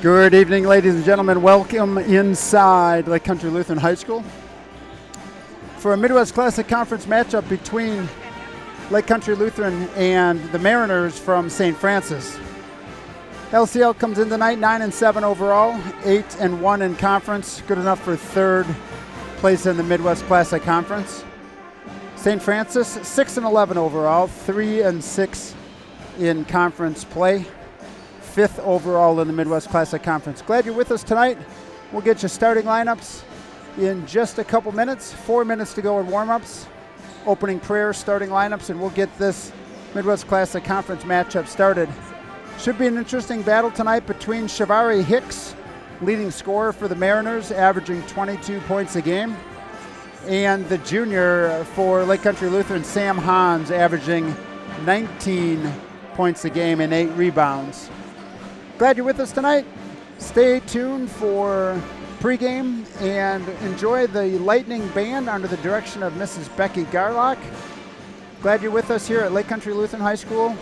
Good evening, ladies and gentlemen. Welcome inside Lake Country Lutheran High School for a Midwest Classic Conference matchup between Lake Country Lutheran and the Mariners from St. Francis. LCL comes in tonight 9-7 overall, 8-1 in conference, good enough for third place in the Midwest Classic Conference. St. Francis 6-11 overall, 3-6 in conference play. Fifth overall in the Midwest Classic Conference. Glad you're with us tonight. We'll get you starting lineups in just a couple minutes. 4 minutes to go in warm-ups, opening prayer, starting lineups, and we'll get this Midwest Classic Conference matchup started. Should be an interesting battle tonight between Shavari Hicks, leading scorer for the Mariners, averaging 22 points a game, and the junior for Lake Country Lutheran, Sam Hans, averaging 19 points a game and 8 rebounds. Glad you're with us tonight. Stay tuned for pregame and enjoy the Lightning Band under the direction of Mrs. Becky Garlock. Glad you're with us here at Lake Country Lutheran High School.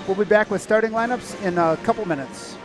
We'll be back with starting lineups in a couple minutes.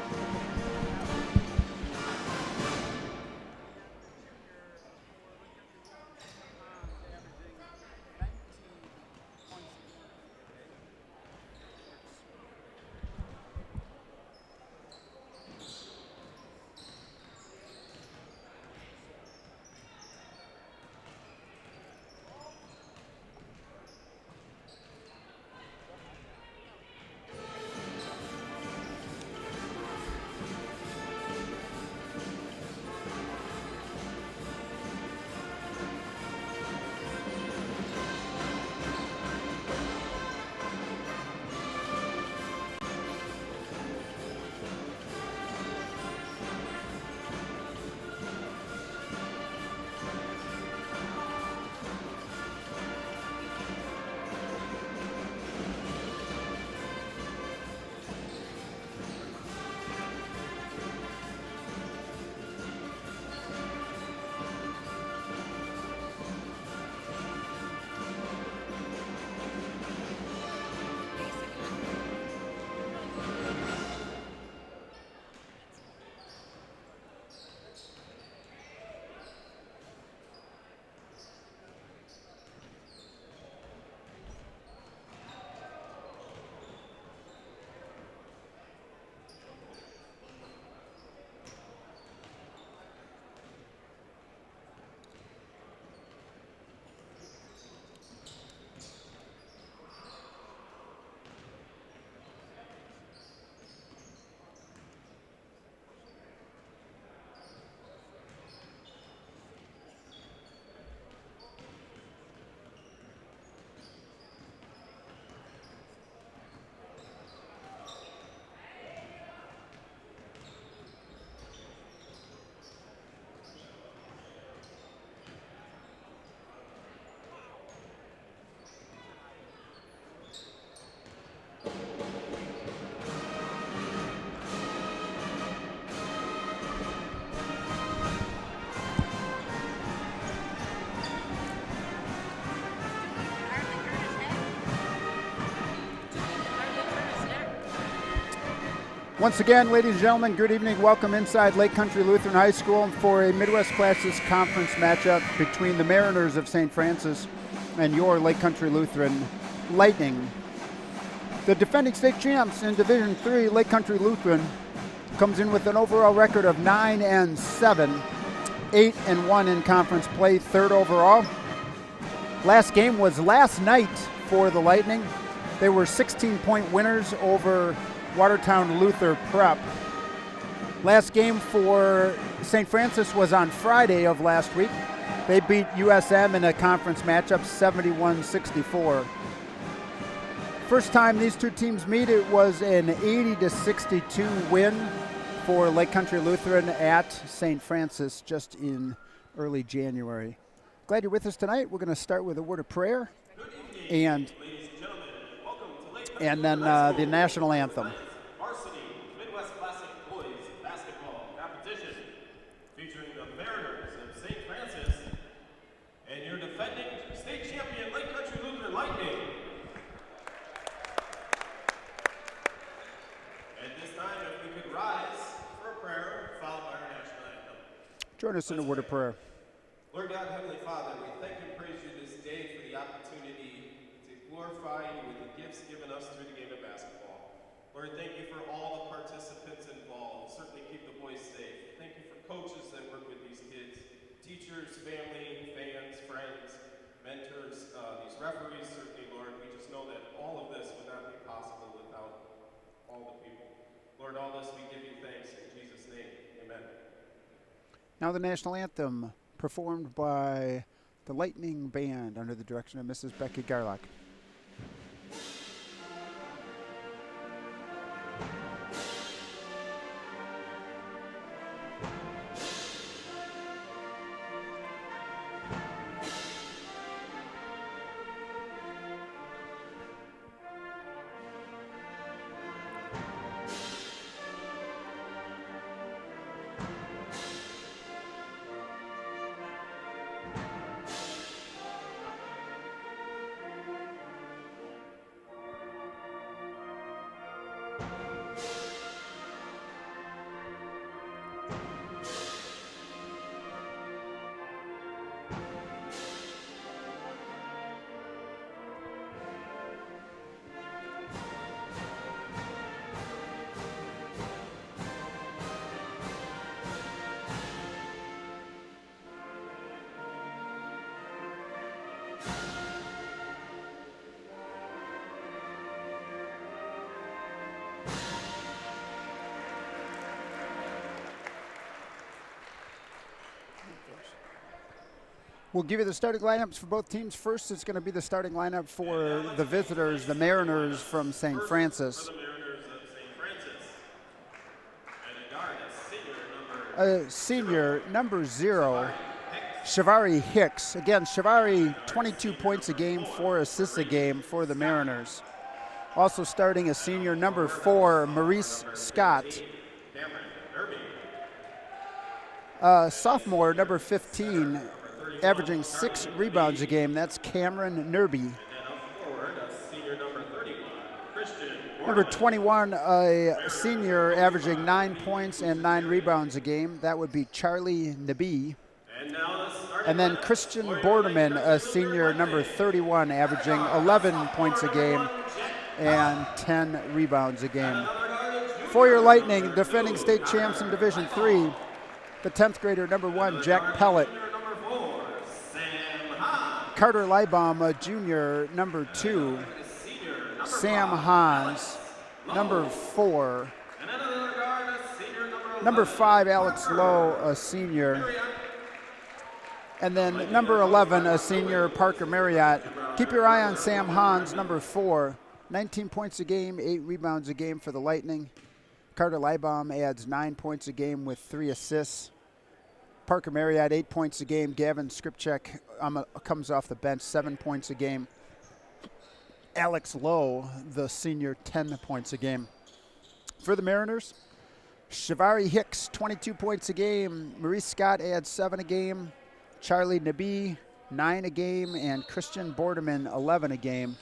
Once again, ladies and gentlemen, good evening. Welcome inside Lake Country Lutheran High School for a Midwest Classic Conference matchup between the Mariners of St. Francis and your Lake Country Lutheran Lightning. The defending state champs in Division III, Lake Country Lutheran, comes in with an overall record of 9-7, 8-1 in conference play, third overall. Last game was last night for the Lightning. They were 16-point winners over Watertown Luther Prep. Last game for St. Francis was on Friday of last week. They beat USM in a conference matchup 71-64. First time these two teams meet, it was an 80-62 win for Lake Country Lutheran at St. Francis just in early January. Glad you're with us tonight. We're going to start with a word of prayer and then the national anthem. Varsity Midwest Classic Boys Basketball Competition featuring the Mariners of St. Francis and your defending state champion Lake Country Lutheran Lightning. At this time, if we could rise for a prayer. Join us in a word of prayer. Lord God, Heavenly Father, we thank and praise you this day for the opportunity to glorify you with the gifts given us through the game of basketball. Lord, thank you for all the participants involved. Certainly keep the boys safe. Thank you for coaches that work with these kids, teachers, family, fans, friends, mentors, these referees, certainly, Lord. We just know that all of this would not be possible without all the people. Lord, all this we give you thanks in Jesus' name. Amen. Now the national anthem, performed by the Lightning Band under the direction of Mrs. Becky Garlock. We'll give you the starting lineups for both teams. First, it's going to be the starting lineup for the visitors, the Mariners from St. Francis. For the Mariners of St. Francis. And a guard, a Senior number 0, Shavari Hicks. Again, Shavari, 22 points a game, 4 assists a game for the Mariners. Also starting a senior number 4, Maurice Scott. Sophomore number 15, averaging 6 rebounds a game. That's Cameron Nerby. Number 21, a senior averaging 9 points and 9 rebounds a game. That would be Charlie Nabi. And then Christian Borderman, a senior number 31, averaging 11 points a game and 10 rebounds a game. For your Lightning, defending state champs in Division III, the 10th grader number 1, Jack Pellet. Carter Leibaum, a junior, number 2. Sam Hans, number 4. Number 5, Alex Lowe, a senior. And then number 11, a senior, Parker Marriott. Keep your eye on Sam Hans, number 4. 19 points a game, 8 rebounds a game for the Lightning. Carter Leibaum adds 9 points a game with 3 assists. Parker Marriott, 8 points a game. Gavin Skripchek comes off the bench, 7 points a game. Alex Lowe, the senior, 10 points a game. For the Mariners, Shavari Hicks, 22 points a game. Maurice Scott adds 7 a game. Charlie Nabi, 9 a game. And Christian Borderman, 11 a game.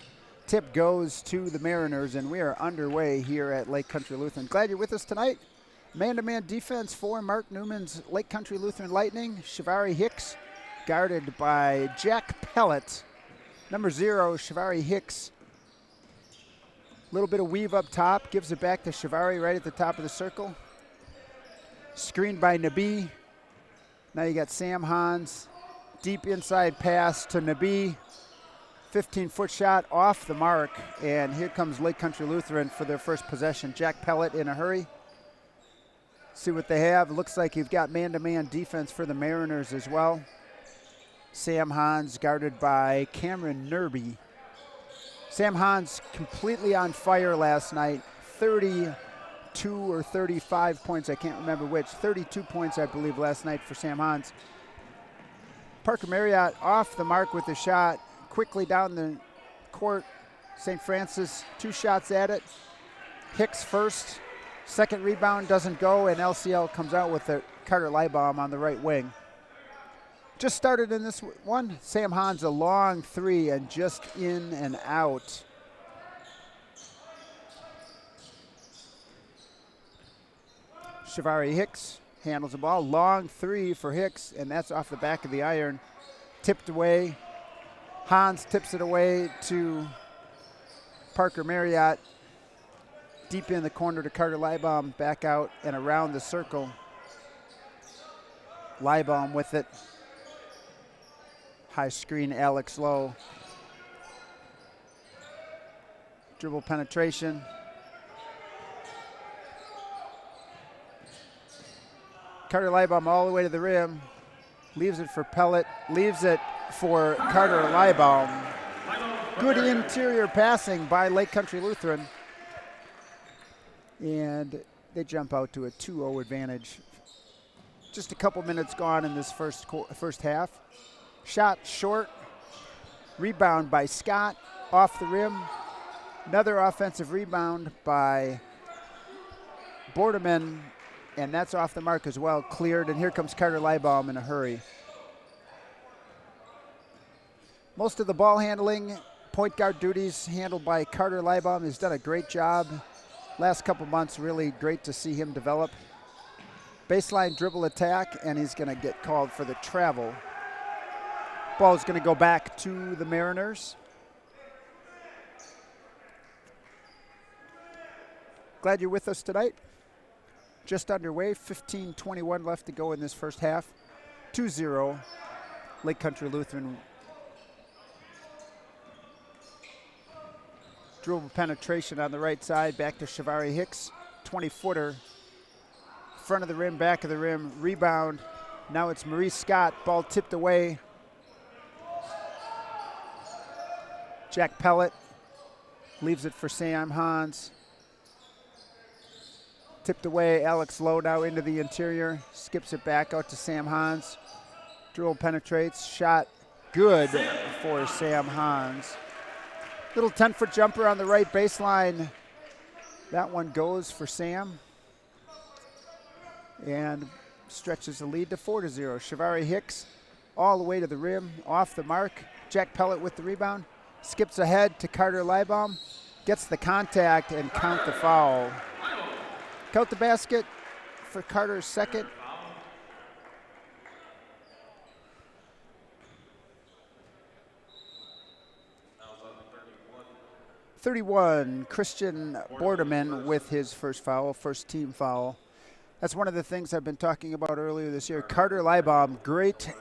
Tip goes to the Mariners, and we are underway here at Lake Country Lutheran. Glad you're with us tonight. Man-to-man defense for Mark Newman's Lake Country Lutheran Lightning. Shavari Hicks, guarded by Jack Pellet. Number 0, Shavari Hicks. A little bit of weave up top, gives it back to Shavari right at the top of the circle. Screened by Nabi. Now you got Sam Hans. Deep inside pass to Nabi. 15-foot shot off the mark, and here comes Lake Country Lutheran for their first possession. Jack Pellet in a hurry. See what they have. Looks like you've got man-to-man defense for the Mariners as well. Sam Hans guarded by Cameron Nerby. Sam Hans completely on fire last night. 32 or 35 points, I can't remember which. 32 points, I believe, last night for Sam Hans. Parker Marriott off the mark with the shot. Quickly down the court. St. Francis, 2 shots at it. Hicks first. Second rebound doesn't go, and LCL comes out with the Carter Leibaum on the right wing. Just started in this one. Sam Hans, a long 3 and just in and out. Shavari Hicks handles the ball. Long three for Hicks, and that's off the back of the iron. Tipped away. Hans tips it away to Parker Marriott. Deep in the corner to Carter Leibaum, back out and around the circle. Leibaum with it. High screen, Alex Lowe. Dribble penetration. Carter Leibaum all the way to the rim. Leaves it for Pellet. Leaves it for Carter Leibaum. Good interior passing by Lake Country Lutheran. And they jump out to a 2-0 advantage. Just a couple minutes gone in this first half. Shot short. Rebound by Scott off the rim. Another offensive rebound by Bordeman, and that's off the mark as well. Cleared, and here comes Carter Leibaum in a hurry. Most of the ball handling, point guard duties handled by Carter Leibaum. He's done a great job. Last couple months, really great to see him develop. Baseline dribble attack, and he's going to get called for the travel. Ball's going to go back to the Mariners. Glad you're with us tonight. Just underway, 15:21 left to go in this first half. 2-0, Lake Country Lutheran. Dribble penetration on the right side, back to Shavari Hicks, 20-footer. Front of the rim, back of the rim, rebound. Now it's Maurice Scott, ball tipped away. Jack Pellet leaves it for Sam Hans. Tipped away, Alex Lowe now into the interior. Skips it back out to Sam Hans. Dribble penetrates, shot good for Sam Hans. Little 10-foot jumper on the right baseline. That one goes for Sam. And stretches the lead to 4-0. Shavari Hicks all the way to the rim, off the mark. Jack Pellet with the rebound. Skips ahead to Carter Leibaum. Gets the contact and count the foul. Count the basket for Carter's second. .31, Christian Bordeman with his first foul, first team foul. That's one of the things I've been talking about earlier this year. Carter Leibaum, great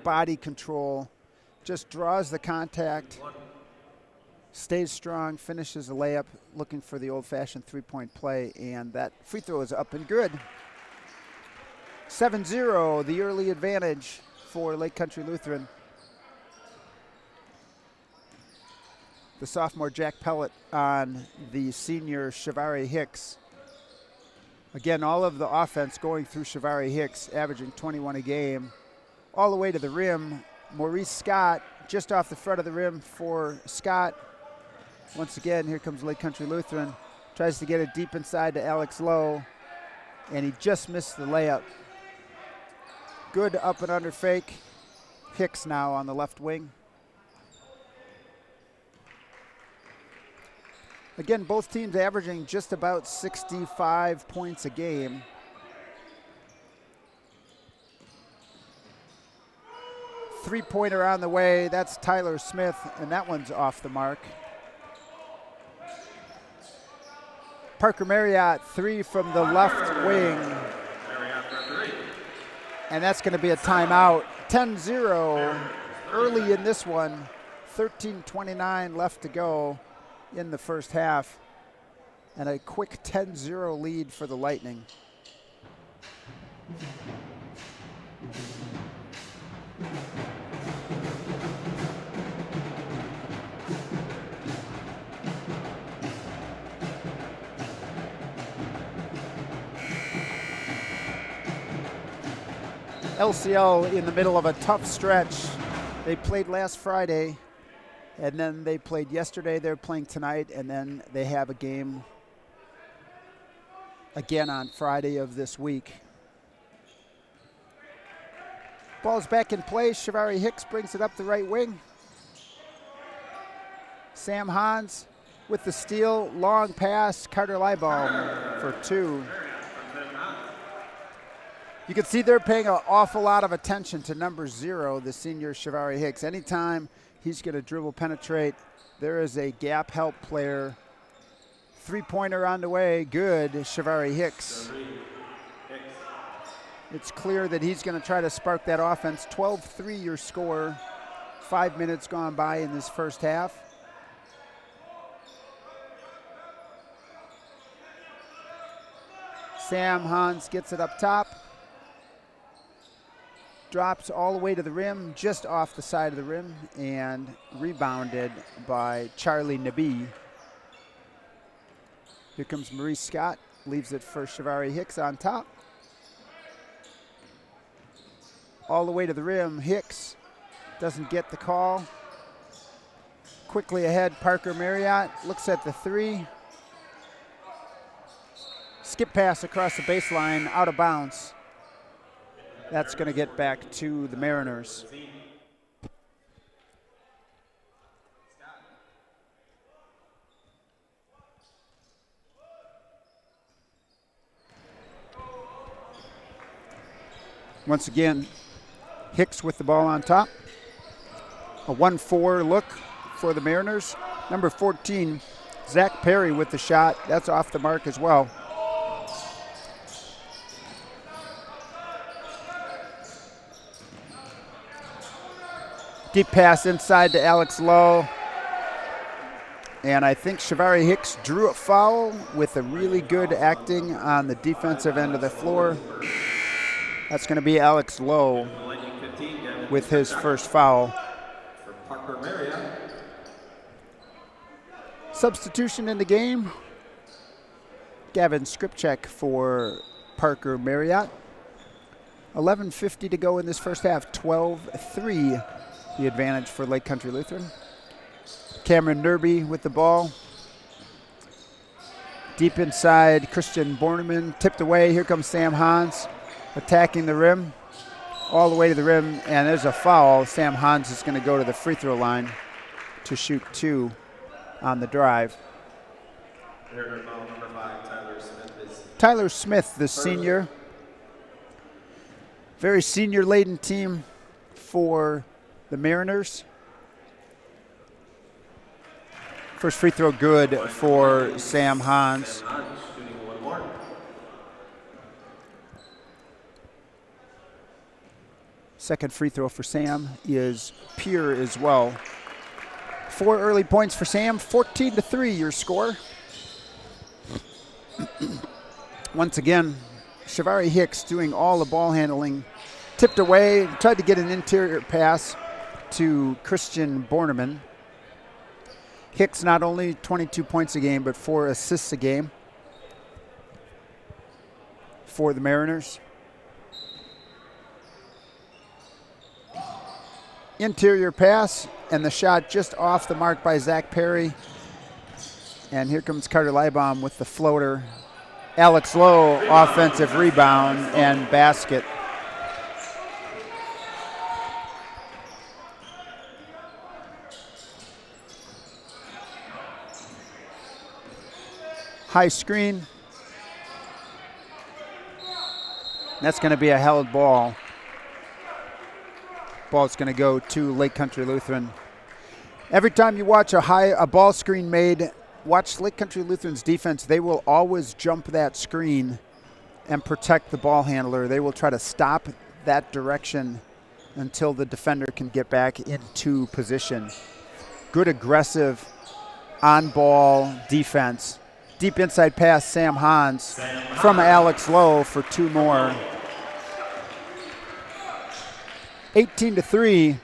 body control, just draws the contact, stays strong, finishes the layup, looking for the old-fashioned three-point play, and that free throw is up and good. 7-0, the early advantage for Lake Country Lutheran. The sophomore Jack Pellet on the senior Shavari Hicks. Again, all of the offense going through Shavari Hicks, averaging 21 a game. All the way to the rim, Maurice Scott, just off the front of the rim for Scott. Once again, here comes Lake Country Lutheran. Tries to get it deep inside to Alex Lowe, and he just missed the layup. Good up and under fake. Hicks now on the left wing. Again, both teams averaging just about 65 points a game. Three-pointer on the way. That's Tyler Smith, and that one's off the mark. Parker Marriott, three from the left wing. And that's going to be a timeout. 10-0 early in this one. 13:29 left to go in the first half, and a quick 10-0 lead for the Lightning. LCL in the middle of a tough stretch. They played last Friday, and then they played yesterday. They're playing tonight, and then they have a game again on Friday of this week. Ball's back in play. Shavari Hicks brings it up the right wing. Sam Hans with the steal. Long pass. Carter Leibaum for two. You can see they're paying an awful lot of attention to number 0, the senior Shavari Hicks. Anytime he's going to dribble penetrate, there is a gap help player. Three-pointer on the way, good, Shavari Hicks. It's clear that he's going to try to spark that offense. 12-3 your score. 5 minutes gone by in this first half. Sam Hans gets it up top. Drops all the way to the rim, just off the side of the rim, and rebounded by Charlie Nabi. Here comes Maurice Scott, leaves it for Shavari Hicks on top. All the way to the rim, Hicks doesn't get the call. Quickly ahead, Parker Marriott looks at the 3. Skip pass across the baseline, out of bounds. That's going to get back to the Mariners. Once again, Hicks with the ball on top. A 1-4 look for the Mariners. Number 14, Zach Perry with the shot. That's off the mark as well. Deep pass inside to Alex Lowe. And I think Shavari Hicks drew a foul with a really good acting on the defensive end of the floor. That's going to be Alex Lowe with his first foul. Substitution in the game. Gavin Skripchek for Parker Marriott. 11:50 to go in this first half. 12-3 the advantage for Lake Country Lutheran. Cameron Nerby with the ball. Deep inside, Christian Borneman tipped away. Here comes Sam Hans attacking the rim. All the way to the rim, and there's a foul. Sam Hans is going to go to the free throw line to shoot 2 on the drive. Tyler Smith, the senior. Very senior-laden team for the Mariners. First free throw good for Sam Hans. Second free throw for Sam is pure as well. 4 early points for Sam, 14-3 your score. Once again, Shavari Hicks doing all the ball handling. Tipped away, tried to get an interior pass to Christian Borneman. Hicks not only 22 points a game, but 4 assists a game for the Mariners. Interior pass, and the shot just off the mark by Zach Perry. And here comes Carter Leibbaum with the floater. Alex Lowe, offensive rebound and basket. High screen. That's going to be a held ball. Ball's going to go to Lake Country Lutheran. Every time you watch a ball screen made, watch Lake Country Lutheran's defense. They will always jump that screen and protect the ball handler. They will try to stop that direction until the defender can get back into position. Good aggressive on-ball defense. Deep inside pass, Sam Hans from Alex Lowe for 2 more. 18-3,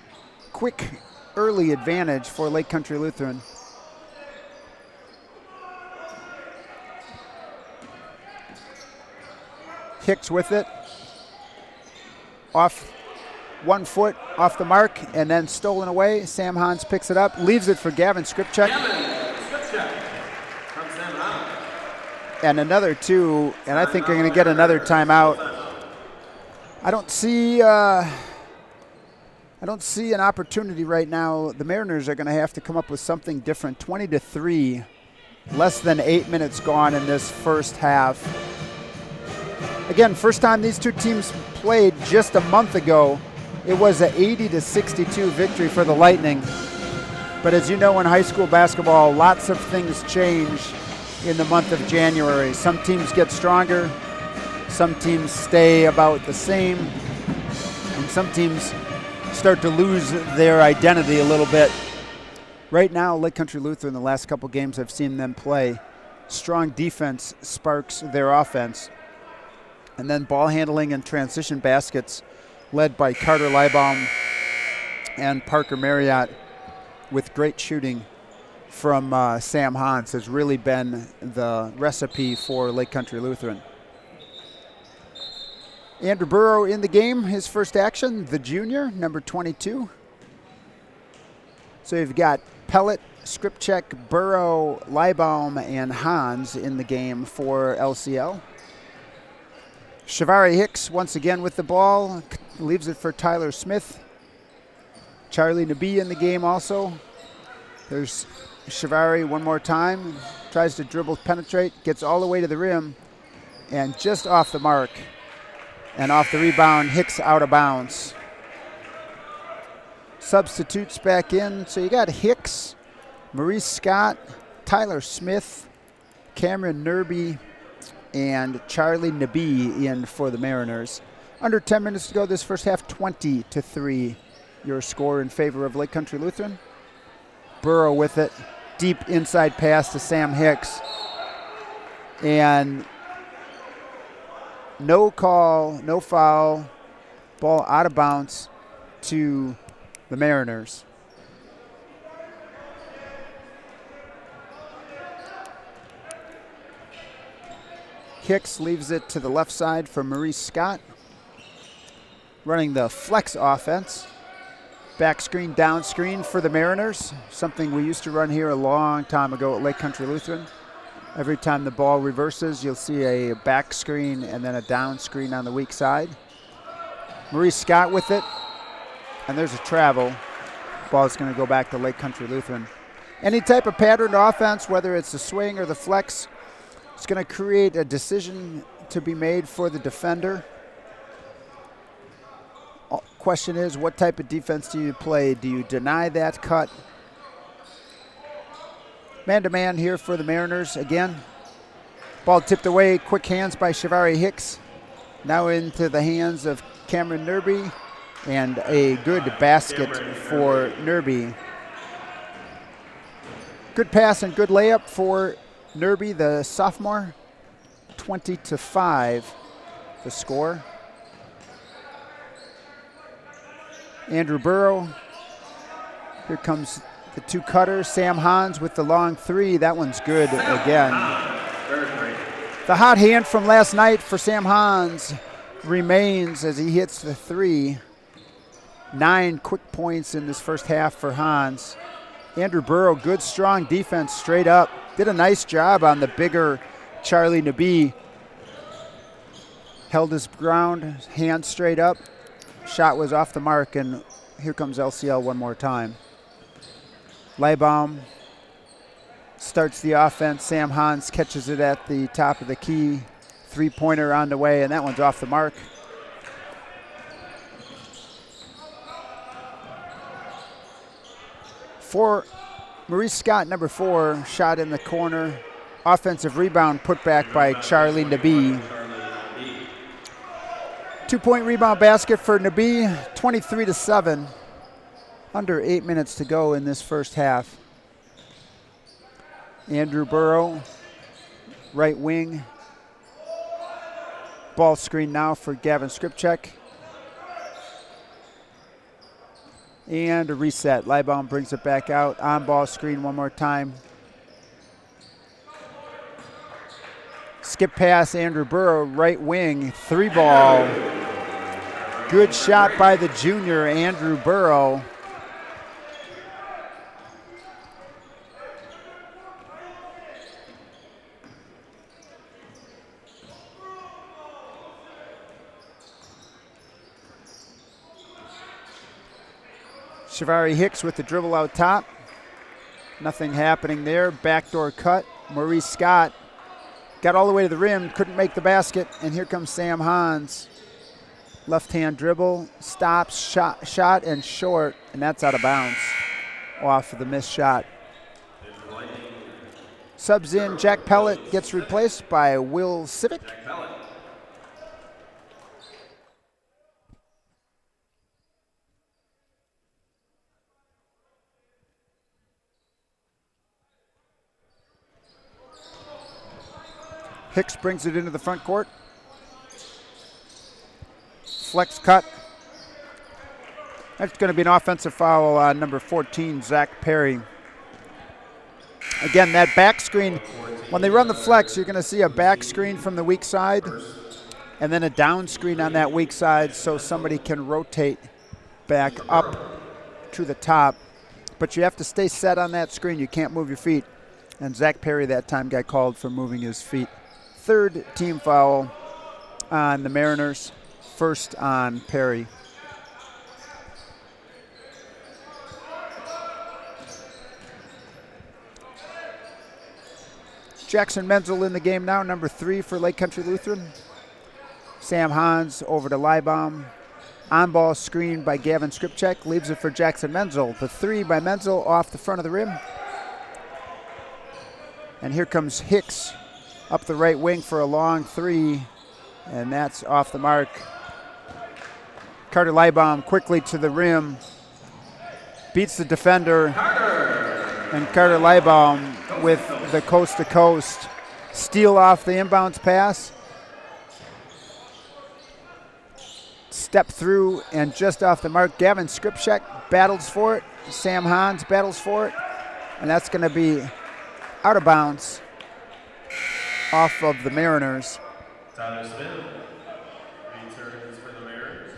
quick early advantage for Lake Country Lutheran. Hicks with it. Off 1 foot, off the mark, and then stolen away. Sam Hans picks it up, leaves it for Gavin Skripchek. And another 2, and I think they're going to get another timeout. I don't see an opportunity right now. The Mariners are going to have to come up with something different. 20-3, less than 8 minutes gone in this first half. Again, first time these two teams played just a month ago. It was an 80-62 victory for the Lightning. But as you know, in high school basketball, lots of things change in the month of January. Some teams get stronger, some teams stay about the same, and some teams start to lose their identity a little bit. Right now, Lake Country Lutheran, the last couple games I've seen them play, strong defense sparks their offense. And then ball handling and transition baskets led by Carter Leibaum and Parker Marriott, with great shooting from Sam Hans, has really been the recipe for Lake Country Lutheran. Andrew Burrow in the game, his first action, the junior, number 22. So you've got Pellet, Skripchek, Burrow, Leibaum, and Hans in the game for LCL. Shavari Hicks once again with the ball, leaves it for Tyler Smith. Charlie Nabi in the game also. There's Shavari one more time, tries to dribble, penetrate, gets all the way to the rim, and just off the mark. And off the rebound, Hicks out of bounds. Substitutes back in. So you got Hicks, Maurice Scott, Tyler Smith, Cameron Nerby, and Charlie Nabi in for the Mariners. Under 10 minutes to go this first half, 20-3. Your score in favor of Lake Country Lutheran. Burrow with it. Deep inside pass to Sam Hicks. And no call, no foul. Ball out of bounds to the Mariners. Hicks leaves it to the left side for Maurice Scott. Running the flex offense. Back screen, down screen for the Mariners. Something we used to run here a long time ago at Lake Country Lutheran. Every time the ball reverses, you'll see a back screen and then a down screen on the weak side. Maurice Scott with it. And there's a travel. Ball is going to go back to Lake Country Lutheran. Any type of patterned offense, whether it's the swing or the flex, it's going to create a decision to be made for the defender. Question is, what type of defense do you play? Do you deny that cut? Man-to-man here for the Mariners again. Ball tipped away, quick hands by Shavari Hicks. Now into the hands of Cameron Nerby, and a good basket for Nerby. Good pass and good layup for Nerby, the sophomore. 20-5 the score. Andrew Burrow. Here comes the two cutters. Sam Hans with the long three. That one's good again. The hot hand from last night for Sam Hans remains as he hits the three. 9 quick points in this first half for Hans. Andrew Burrow, good strong defense straight up. Did a nice job on the bigger Charlie Nabi. Held his ground, hand straight up. Shot was off the mark, and here comes LCL one more time. Leibaum starts the offense. Sam Hans catches it at the top of the key. Three-pointer on the way, and that one's off the mark. For Maurice Scott, number 4, shot in the corner. Offensive rebound put back by Charlie Nabi. 2-point rebound basket for Nabi, 23-7. Under 8 minutes to go in this first half. Andrew Burrow, right wing. Ball screen now for Gavin Skripchek. And a reset. Leibaum brings it back out. On ball screen one more time. Skip pass, Andrew Burrow, right wing, 3-ball. Good shot by the junior, Andrew Burrow. Shavari Hicks with the dribble out top. Nothing happening there. Backdoor cut. Maurice Scott Got all the way to the rim, couldn't make the basket, and here comes Sam Hans. Left-hand dribble, stops, shot, and short, and that's out of bounds off of the missed shot. Subs in, Jack Pellet gets replaced by Will Civic. Hicks brings it into the front court. Flex cut. That's going to be an offensive foul on number 14, Zach Perry. Again, that back screen, when they run the flex, you're going to see a back screen from the weak side and then a down screen on that weak side so somebody can rotate back up to the top. But you have to stay set on that screen. You can't move your feet. And Zach Perry that time got called for moving his feet. Third team foul on the Mariners, first on Perry. Jackson Menzel in the game now, number 3 for Lake Country Lutheran. Sam Hans over to Leibbaum. On-ball screen by Gavin Skripchak, leaves it for Jackson Menzel. The 3 by Menzel off the front of the rim. And here comes Hicks up the right wing for a long 3, and that's off the mark. Carter Leibbaum quickly to the rim, beats the defender, and Carter Leibbaum with the coast-to-coast steal off the inbounds pass. Step through and just off the mark. Gavin Skripchak battles for it. Sam Hans battles for it, and that's going to be out of bounds off of the Mariners. Tyler Smith returns for the Mariners.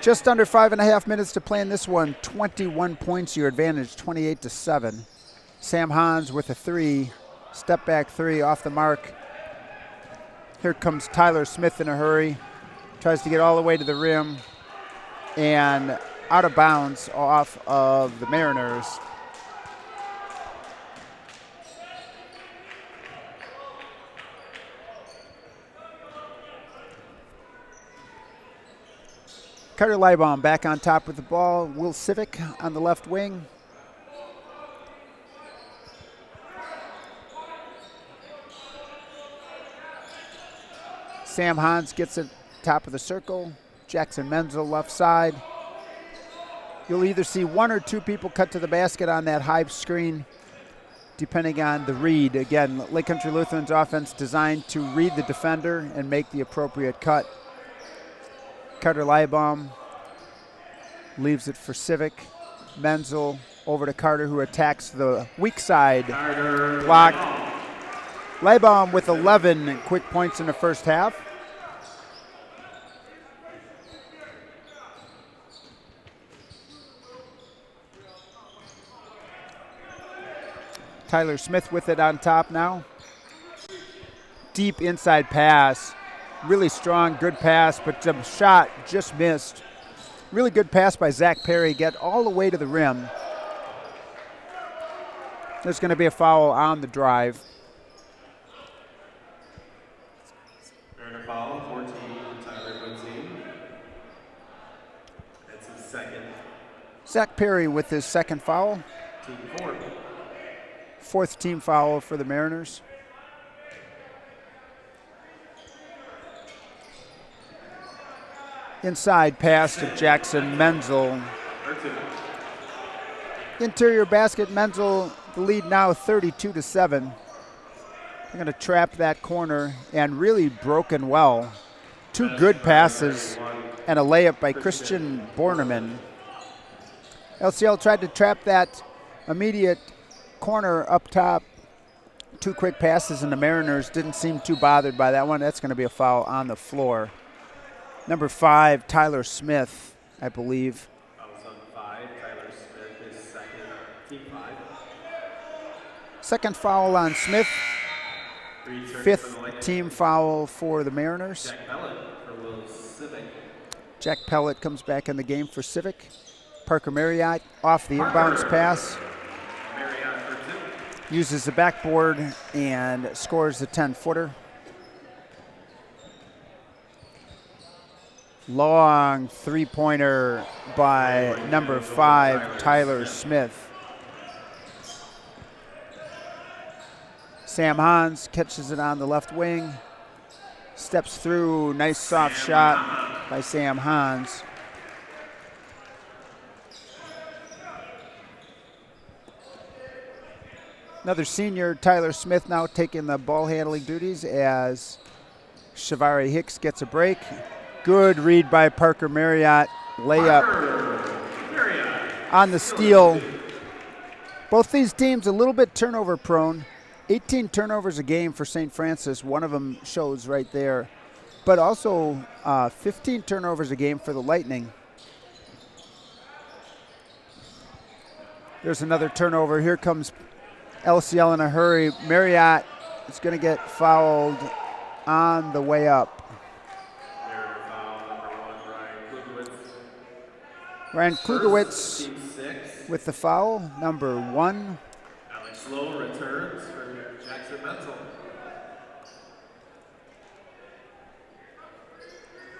Just under 5.5 minutes to play in this one. 21 points, your advantage, 28-7. Sam Hans with a 3, step back 3 off the mark. Here comes Tyler Smith in a hurry. Tries to get all the way to the rim and out of bounds off of the Mariners. Carter Leibbaum back on top with the ball. Will Civic on the left wing. Sam Hans gets it top of the circle. Jackson Menzel left side. You'll either see 1 or 2 people cut to the basket on that high screen, depending on the read. Again, Lake Country Lutheran's offense designed to read the defender and make the appropriate cut. Carter Leibbaum leaves it for Civic. Menzel over to Carter, who attacks the weak side. Blocked. Leibbaum with 11 quick points in the first half. Tyler Smith with it on top now. Deep inside pass. Really strong, good pass, but the shot just missed. Really good pass by Zach Perry. Get all the way to the rim. There's going to be a foul on the drive. Mariner foul, 14, Tyler Quincy. That's his second. Zach Perry with his second foul. Team 4. Fourth team foul for the Mariners. Inside pass to Jackson Menzel. Interior basket, Menzel, the lead now 32-7. They're going to trap that corner and really broken well. 2 good passes and a layup by Christian Borneman. LCL tried to trap that immediate corner up top. 2 quick passes and the Mariners didn't seem too bothered by that one. That's going to be a foul on the floor. Number 5, Tyler Smith, I believe. Fouls on 5, Tyler Smith is second, team 5. Second foul on Smith. Return 5th team foul for the Mariners. Jack Pellet for Will Civic. Jack Pellet comes back in the game for Civic. Parker Marriott off the inbounds pass. Marriott for 2. uses the backboard and scores the 10-footer. Long three-pointer by number 5, Tyler Smith. Sam Hans catches it on the left wing. Steps through, nice soft shot by Sam Hans. Another senior, Tyler Smith, now taking the ball handling duties as Shavari Hicks gets a break. Good read by Parker Marriott, layup on the steal. Both these teams a little bit turnover prone. 18 turnovers a game for St. Francis, one of them shows right there. But also 15 turnovers a game for the Lightning. There's another turnover. Here comes LCL in a hurry. Marriott is going to get fouled on the way up. Ryan Klugowitz with the foul, number 1. Alex Lowe returns for Jackson Menzel.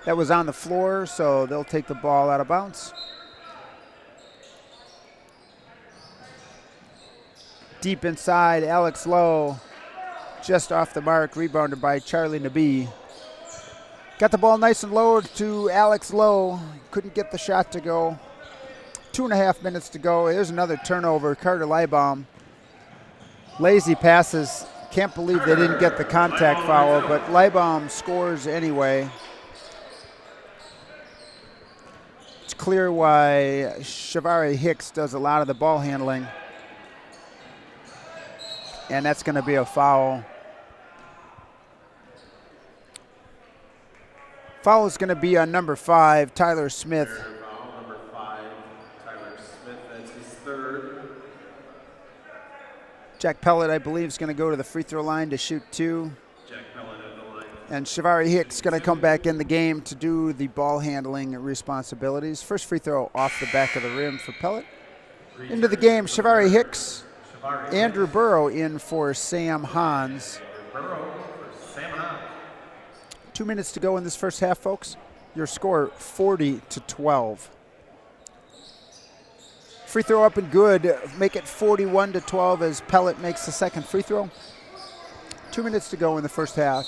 That was on the floor, so they'll take the ball out of bounds. Deep inside, Alex Lowe, just off the mark, rebounded by Charlie Nabi. Got the ball nice and low to Alex Lowe. Couldn't get the shot to go. 2.5 minutes to go. There's another turnover. Carter Leibaum. Lazy passes. Can't believe they didn't get the contact foul, but Leibaum scores anyway. It's clear why Shavari Hicks does a lot of the ball handling. And that's going to be a foul. Foul is going to be on number 5, Tyler Smith. Foul, number 5, Tyler Smith. That's his 3rd. Jack Pellet, I believe, is going to go to the free throw line to shoot 2. Jack Pellet at the line. And Shavari Hicks going to come back in the game to do the ball handling responsibilities. First free throw off the back of the rim for Pellet. Into the game, Shavari Hicks. Andrew Burrow in for Sam Hans. Burrow for Sam Hans. 2 minutes to go in this first half, folks. Your score 40-12. Free throw up and good. Make it 41-12 as Pellet makes the second free throw. 2 minutes to go in the first half.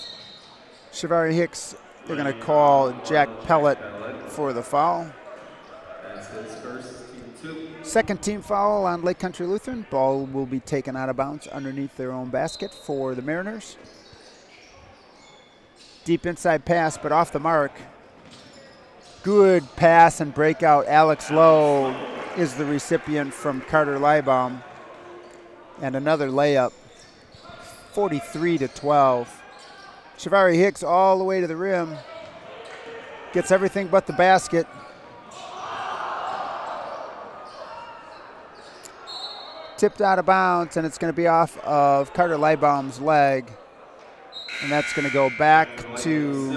Shavari Hicks, they're going to call Jack Pellet for the foul. That's his first, team 2. Second team foul on Lake Country Lutheran. Ball will be taken out of bounds underneath their own basket for the Mariners. Deep inside pass, but off the mark. Good pass and breakout. Alex Lowe is the recipient from Carter Leibaum. And another layup. 43-12. Shavari Hicks all the way to the rim. Gets everything but the basket. Tipped out of bounds, and it's going to be off of Carter Leibaum's leg. And that's going to go back to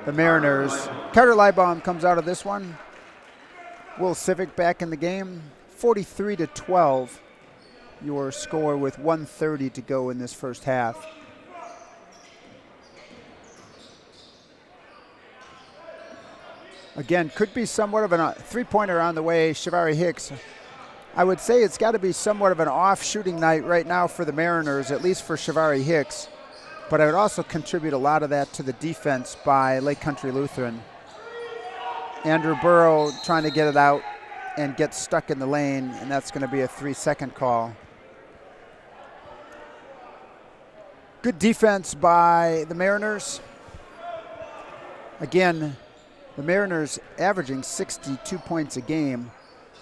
the Mariners. Carter Leibaum comes out of this one. Will Civic back in the game. 43-12, your score with 1:30 to go in this first half. Again, could be somewhat of a three-pointer on the way. Shavari Hicks. I would say it's got to be somewhat of an off shooting night right now for the Mariners, at least for Shavari Hicks. But I would also contribute a lot of that to the defense by Lake Country Lutheran. Andrew Burrow trying to get it out and get stuck in the lane, and that's going to be a 3-second call. Good defense by the Mariners. Again, the Mariners averaging 62 points a game.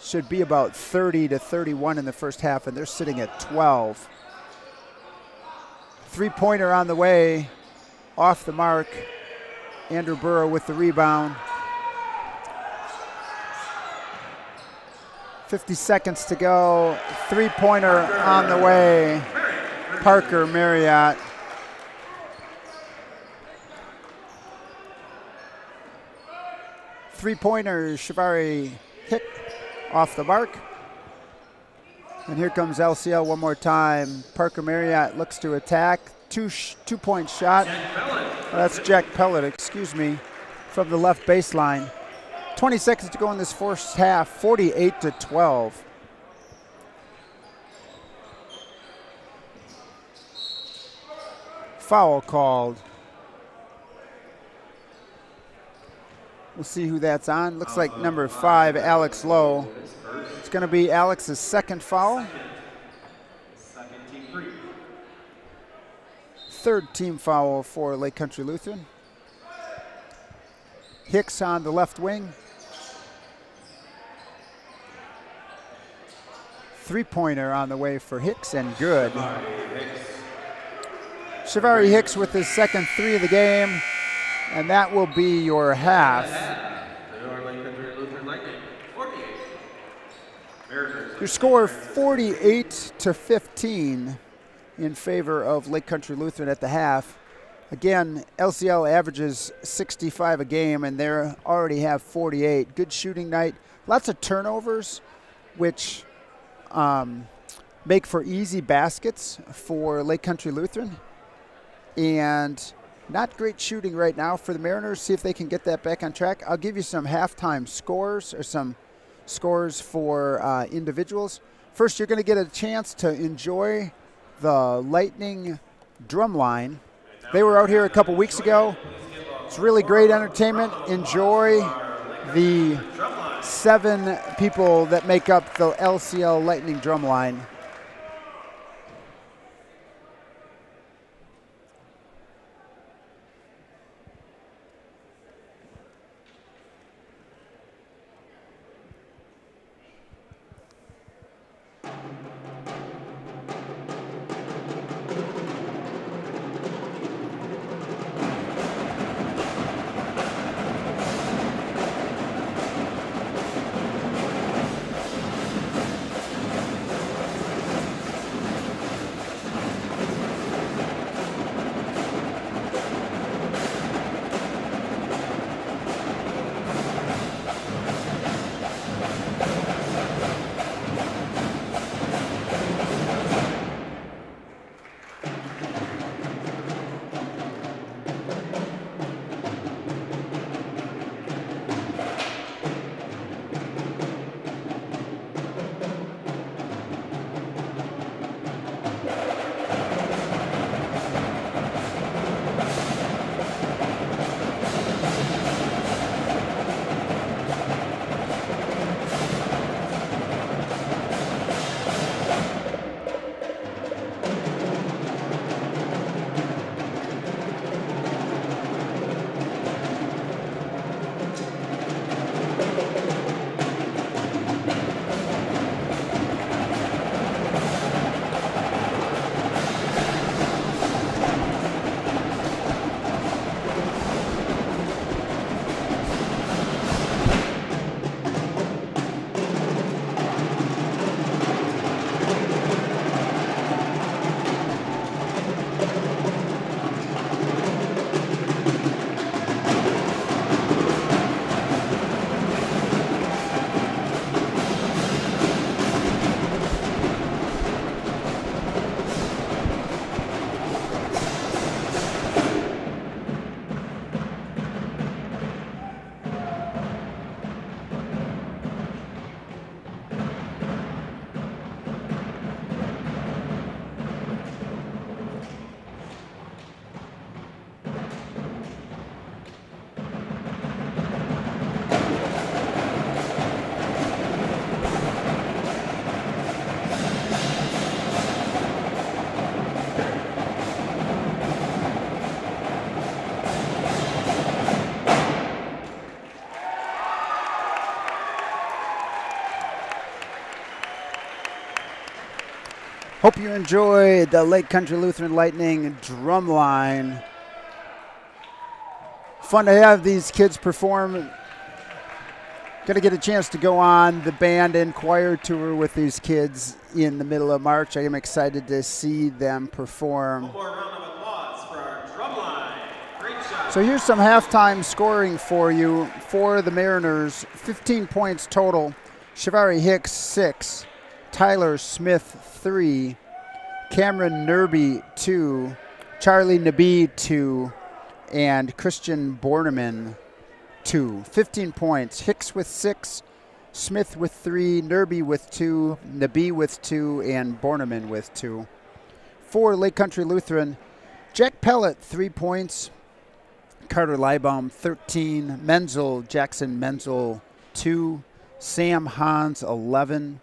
Should be about 30-31 in the first half, and they're sitting at 12. Three-pointer on the way, off the mark. Andrew Burrow with the rebound. 50 seconds to go. Three-pointer on the way. Parker Marriott. Three-pointer, Shavari Hicks. Off the mark. And here comes LCL one more time. Parker Marriott looks to attack. Two-point shot. That's Jack Pellet, excuse me, from the left baseline. 20 seconds to go in this first half, 48-12. Foul called. We'll see who that's on. Looks like number 5, Alex Lowe. It's going to be Alex's second foul. Third team foul for Lake Country Lutheran. Hicks on the left wing. Three-pointer on the way for Hicks and good. Shavari Hicks with his second three of the game, and that will be your half. Your score 48-15 in favor of Lake Country Lutheran at the half. Again, LCL averages 65 a game, and they already have 48. Good shooting night. Lots of turnovers, which make for easy baskets for Lake Country Lutheran. And not great shooting right now for the Mariners. See if they can get that back on track. I'll give you some halftime scores or some scores for individuals. First, you're going to get a chance to enjoy the Lightning drum line. They were out here a couple weeks ago. It's really great entertainment. Enjoy the 7 people that make up the LCL Lightning drum line. Hope you enjoyed the Lake Country Lutheran Lightning drum line. Fun to have these kids perform. Going to get a chance to go on the band and choir tour with these kids in the middle of March. I am excited to see them perform. One more round of applause for our drum line. Great shot. So here's some halftime scoring for you for the Mariners. 15 points total. Shavari Hicks, 6. Tyler Smith, 3. Cameron Nerby, 2. Charlie Nabi, 2. And Christian Borneman, 2. 15 points. Hicks with 6. Smith with 3. Nerby with 2. Nabi with 2. And Borneman with 2. For Lake Country Lutheran, Jack Pellet, 3 points. Carter Leibaum, 13. Jackson Menzel, 2. Sam Hans, 11.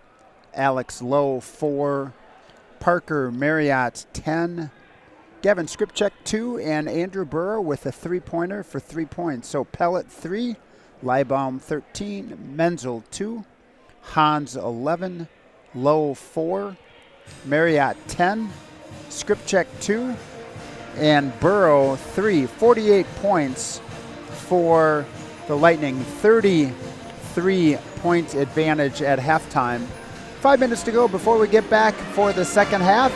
Alex Lowe, 4. Parker Marriott, 10. Gavin Skripchek, 2. And Andrew Burrow with a 3-pointer for 3 points. So Pellet, 3. Leibaum, 13. Menzel, 2. Hans, 11. Lowe, 4. Marriott, 10. Skripchek, 2. And Burrow, 3. 48 points for the Lightning. 33-point advantage at halftime. 5 minutes to go before we get back for the second half.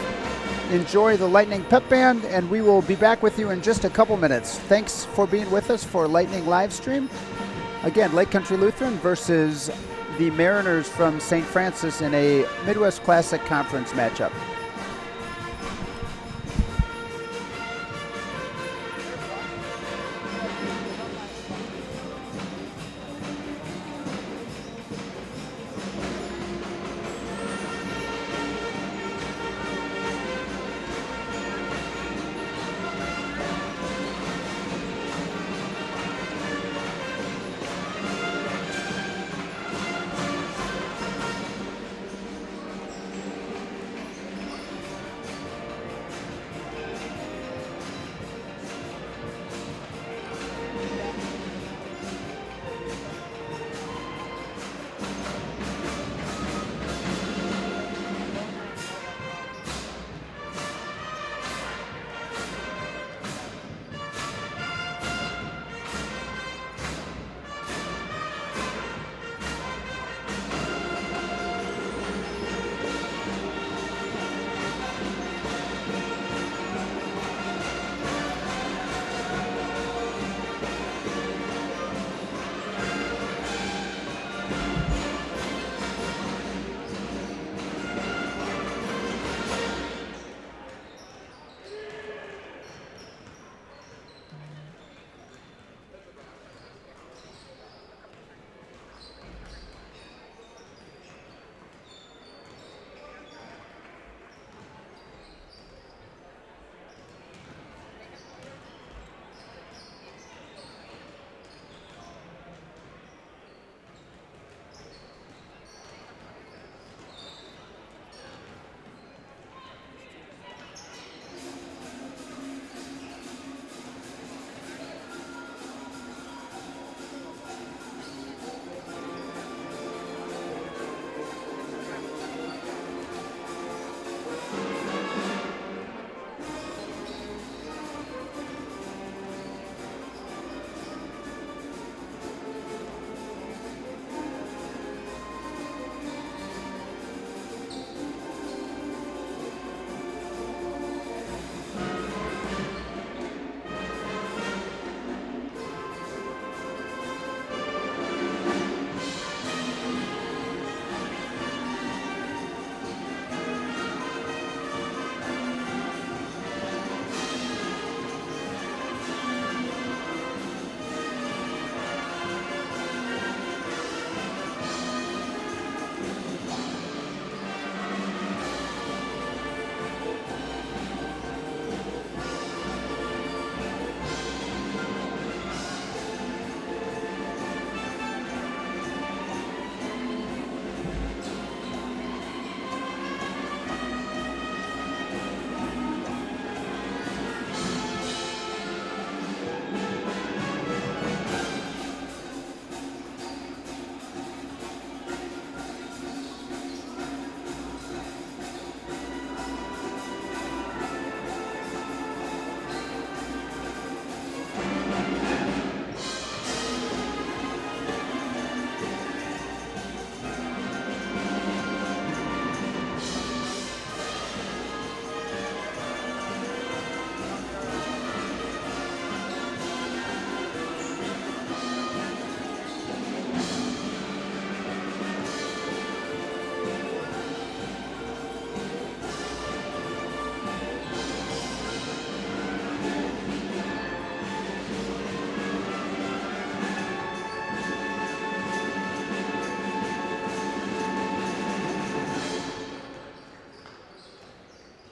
Enjoy the Lightning Pep Band, and we will be back with you in just a couple minutes. Thanks for being with us for Lightning live stream. Again, Lake Country Lutheran versus the Mariners from St. Francis in a Midwest Classic Conference matchup.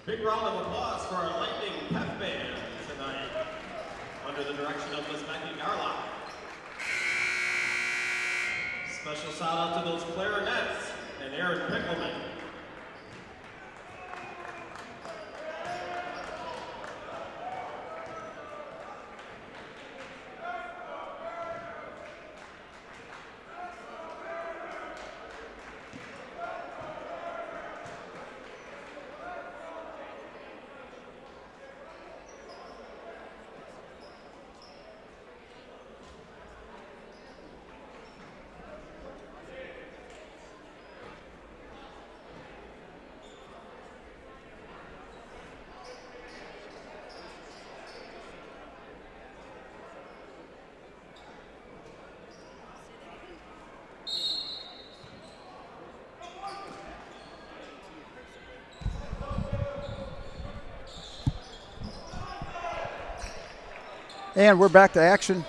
Big round of applause for our Lightning Pep Band tonight, under the direction of Ms. Becky Garlock. Special shout out to those clarinets and Aaron Pickleman. And we're back to action.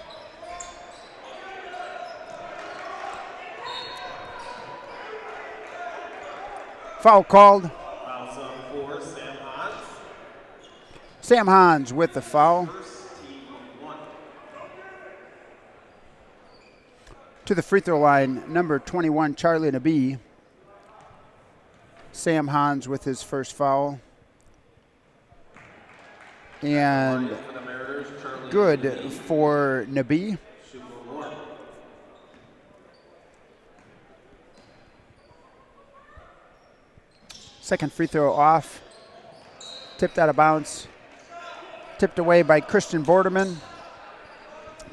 Foul called. Foul zone for Sam Hans. Sam Hans with the foul. First team one. To the free throw line, number 21, Charlie Nabi. Sam Hans with his first foul. And For the Mariners, Charlie good for Nabi. Shoot for one. Second free throw off. Tipped out of bounds. Tipped away by Christian Borderman.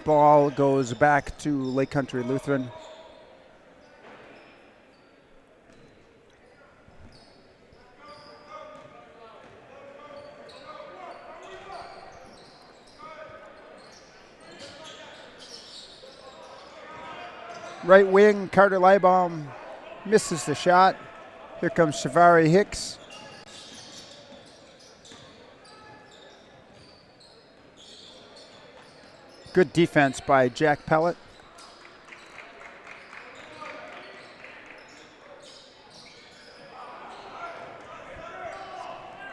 Ball goes back to Lake Country Lutheran. Right wing, Carter Leibaum misses the shot. Here comes Shavari Hicks. Good defense by Jack Pellet.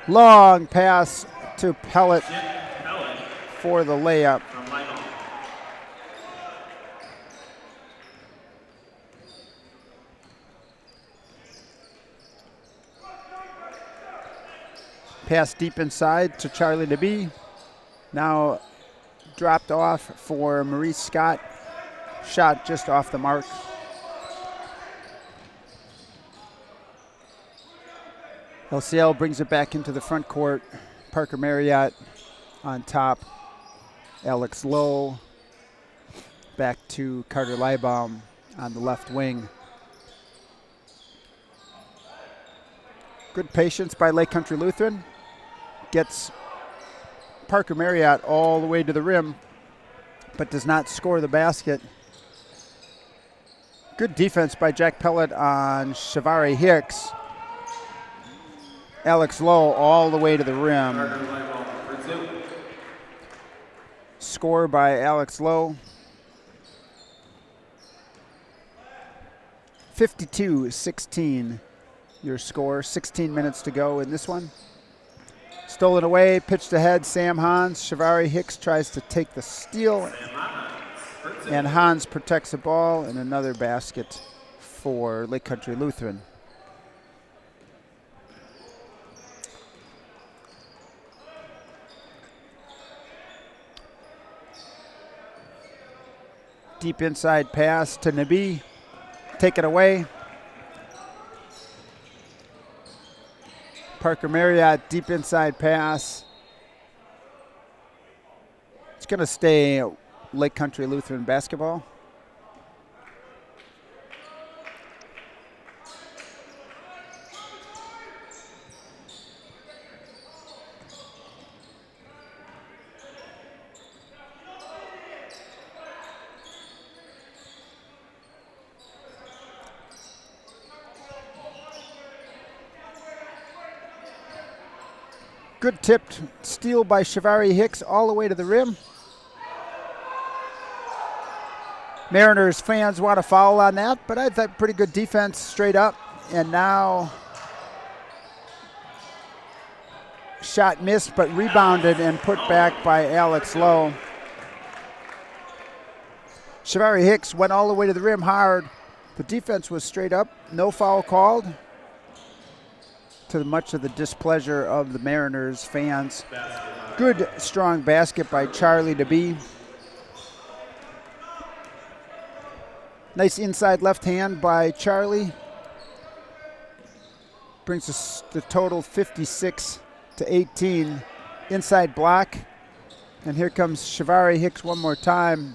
Long pass to Pellet Pellet for the layup. from Lionel. Pass deep inside to Charlie Nabi. Now dropped off for Maurice Scott. Shot just off the mark. LCL brings it back into the front court. Parker Marriott on top. Alex Lowe back to Carter Leibaum on the left wing. Good patience by Lake Country Lutheran. Gets Parker Marriott all the way to the rim, but does not score the basket. Good defense by Jack Pellet on Shavari Hicks. Alex Lowe all the way to the rim. Carter Leibaum for two. Score by Alex Lowe. 52-16 your score. 16 minutes to go in this one. Stolen away, pitched ahead, Sam Hans. Shavari Hicks tries to take the steal, Sam Hans for two. and Hans protects the ball, and another basket for Lake Country Lutheran. Deep inside pass to Nabi. Take it away. Parker Marriott, deep inside pass. It's going to stay Lake Country Lutheran basketball. Good tipped steal by Shavari Hicks all the way to the rim. Mariners fans want a foul on that, but I thought pretty good defense straight up. And now Shot missed, but rebounded and put back by Alex Lowe. Shavari Hicks went all the way to the rim hard. The defense was straight up, no foul called, to much of the displeasure of the Mariners fans. Good, strong basket by Charlie DeBee. Nice inside left hand by Charlie. Brings us the total 56-18. Inside block. And here comes Shavari Hicks one more time.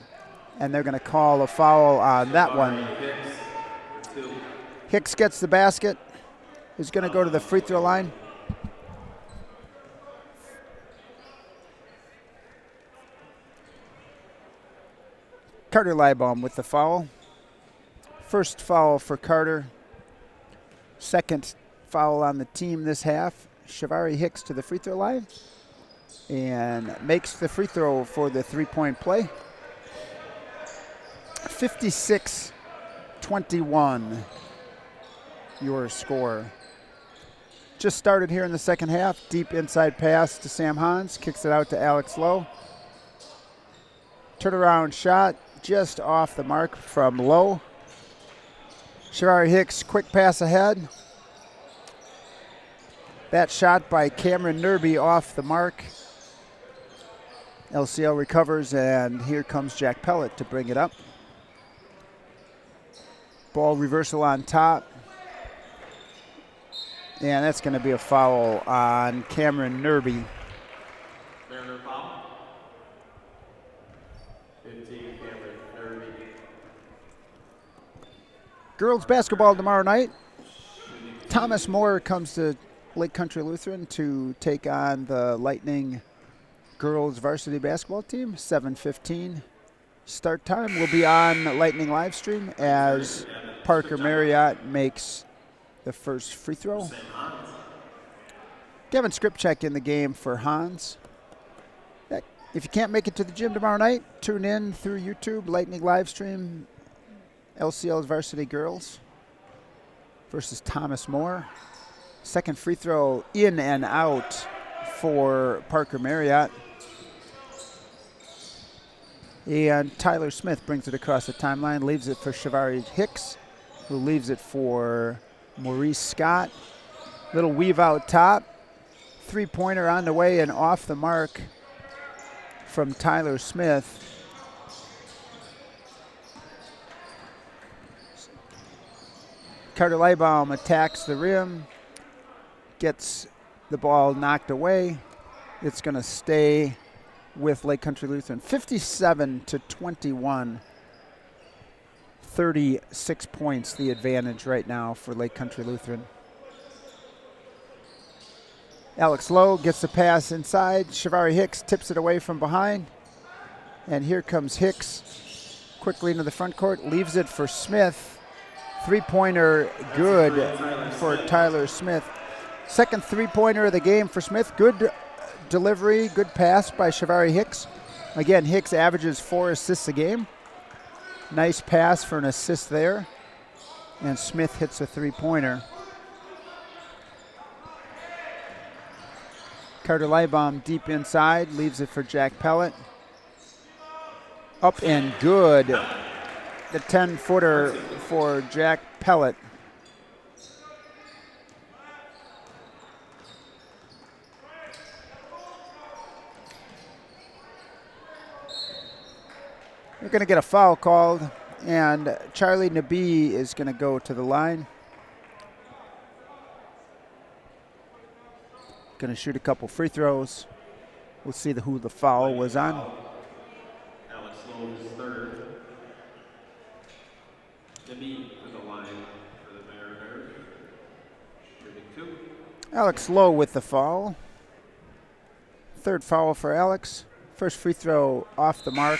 And they're going to call a foul on that one. Hicks gets the basket. He's going to go to the free throw line. Carter Leibaum with the foul. First foul for Carter. Second foul on the team this half. Shavari Hicks to the free throw line and makes the free throw for the three-point play. 56-21, your score. Just started here in the second half. Deep inside pass to Sam Hans. Kicks it out to Alex Lowe. Turnaround shot just off the mark from Lowe. Shavari Hicks, quick pass ahead. That shot by Cameron Nerby off the mark. LCL recovers, and here comes Jack Pellet to bring it up. Ball reversal on top. And that's going to be a foul on Cameron Nerby. Mariner foul. 15, Cameron Nerby. Girls basketball tomorrow night. Thomas More comes to Lake Country Lutheran to take on the Lightning girls varsity basketball team. 7:15 start time. We'll be on Lightning live stream as Parker Marriott makes the first free throw. Gavin Skripchak in the game for Hans. If you can't make it to the gym tomorrow night, tune in through YouTube, Lightning live stream, LCL's varsity girls versus Thomas More. Second free throw in and out for Parker Marriott. And Tyler Smith brings it across the timeline, leaves it for Shavari Hicks, who leaves it for Maurice Scott. Little weave out top. Three-pointer on the way and off the mark from Tyler Smith. Carter Leibaum attacks the rim, gets the ball knocked away. It's going to stay with Lake Country Lutheran. 57-21. 36 points the advantage right now for Lake Country Lutheran. Alex Lowe gets the pass inside. Shavari Hicks tips it away from behind. And here comes Hicks quickly into the front court, leaves it for Smith. Three-pointer good for Tyler Smith. Second three-pointer of the game for Smith. Good delivery, good pass by Shavari Hicks. Again, Hicks averages 4 assists a game. Nice pass for an assist there. And Smith hits a three-pointer. Carter Leibaum deep inside, leaves it for Jack Pellet. Up and good. The 10-footer for Jack Pellet. We're going to get a foul called, and Charlie Nabi is going to go to the line. Going to shoot a couple free throws. We'll see who the foul was on. Alex Lowe's third. Nabi to the line for the Mariners. Shooting 2. Alex Lowe with the foul. Third foul for Alex. First free throw off the mark.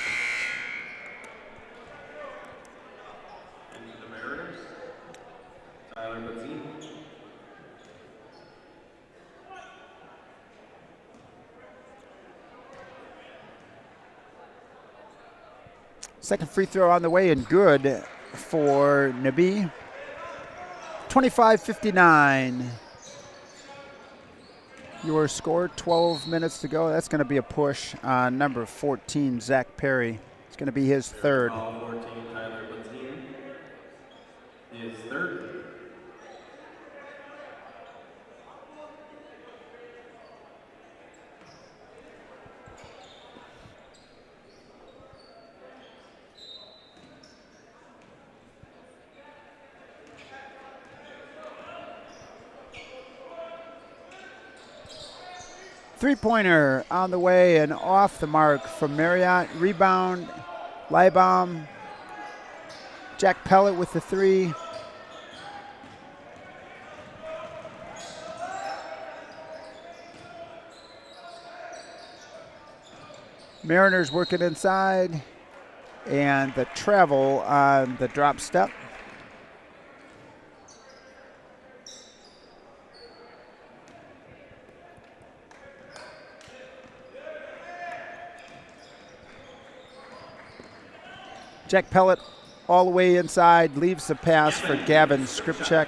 Second free throw on the way and good for Nabi. 25-59. Your score, 12 minutes to go. That's going to be a push on number 14, Zach Perry. It's going to be his third. 14, Tyler Bateen. His third. Three-pointer on the way and off the mark from Marriott. Rebound, Leibbaum. Jack Pellet with the three. Mariners working inside. And the travel on the drop step. Jack Pellet all the way inside, leaves the pass for Gavin Skripchek.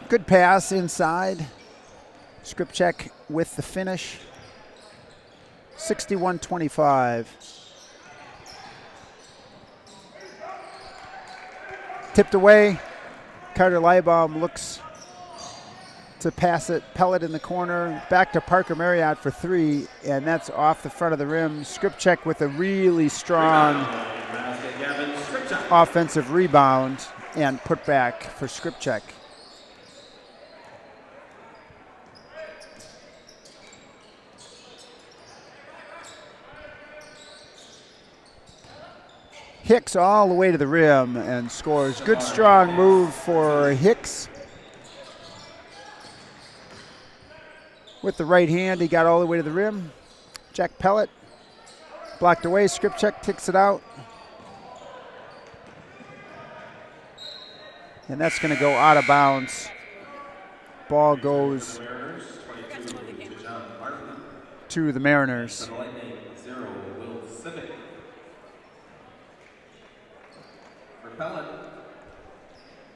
Good pass inside. Skripchek with the finish. 61-25. Tipped away. Carter Leibbaum looks to pass it. Pellet in the corner. Back to Parker Marriott for three, and that's off the front of the rim. Skripchek with a really strong offensive rebound and put back for Skripchek. Hicks all the way to the rim and scores. Good strong move for Hicks. With the right hand, he got all the way to the rim. Jack Pellet blocked away. Skripchek kicks it out. And that's going to go out of bounds. Ball goes to the Mariners.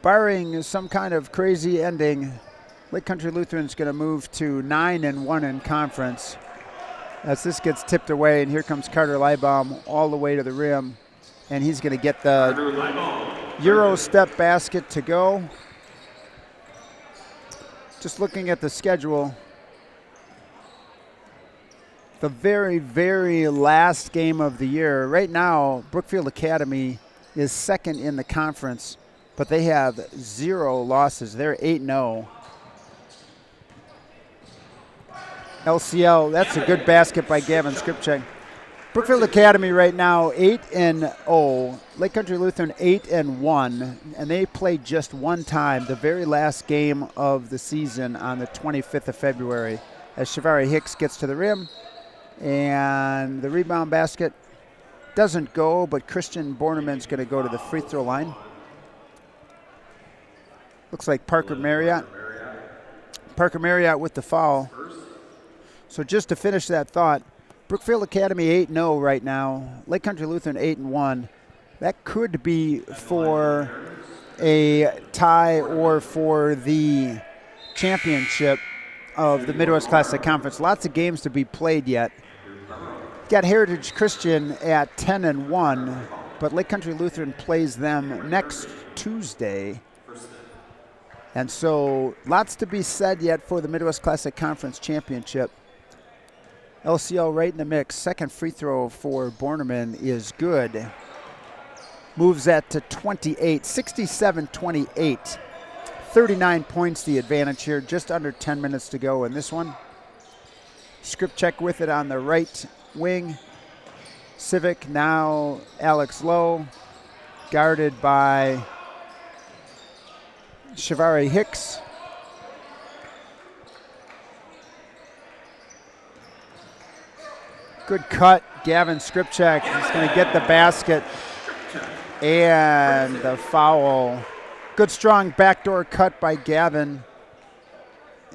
Barring some kind of crazy ending, Lake Country Lutheran's going to move to 9-1 in conference as this gets tipped away, and here comes Carter Leibbaum all the way to the rim, and he's going to get the Euro step basket to go. Just looking at the schedule, the very, very last game of the year. Right now, Brookfield Academy is second in the conference, but they have 0 losses. They're 8-0. LCL, that's a good basket by Gavin Skripchek. Brookfield Academy right now 8-0. Lake Country Lutheran 8-1, and they played just one time, the very last game of the season on the 25th of February, as Shavari Hicks gets to the rim, and the rebound basket doesn't go, but Christian Borneman's going to go to the free throw line. Looks like Parker Marriott. Parker Marriott with the foul. So just to finish that thought, Brookfield Academy 8-0 right now. Lake Country Lutheran 8-1. That could be for a tie or for the championship of the Midwest Classic Conference. Lots of games to be played yet. Got Heritage Christian at 10-1, but Lake Country Lutheran plays them next Tuesday. And so lots to be said yet for the Midwest Classic Conference Championship. LCL right in the mix. Second free throw for Borneman is good. Moves that to 28, 67-28. 39 points the advantage here. Just under 10 minutes to go in this one. Skripchek with it on the right wing. Civic now Alex Lowe. Guarded by Shavari Hicks. Good cut, Gavin Skripchek. He's going to get the basket and the foul. Good strong backdoor cut by Gavin,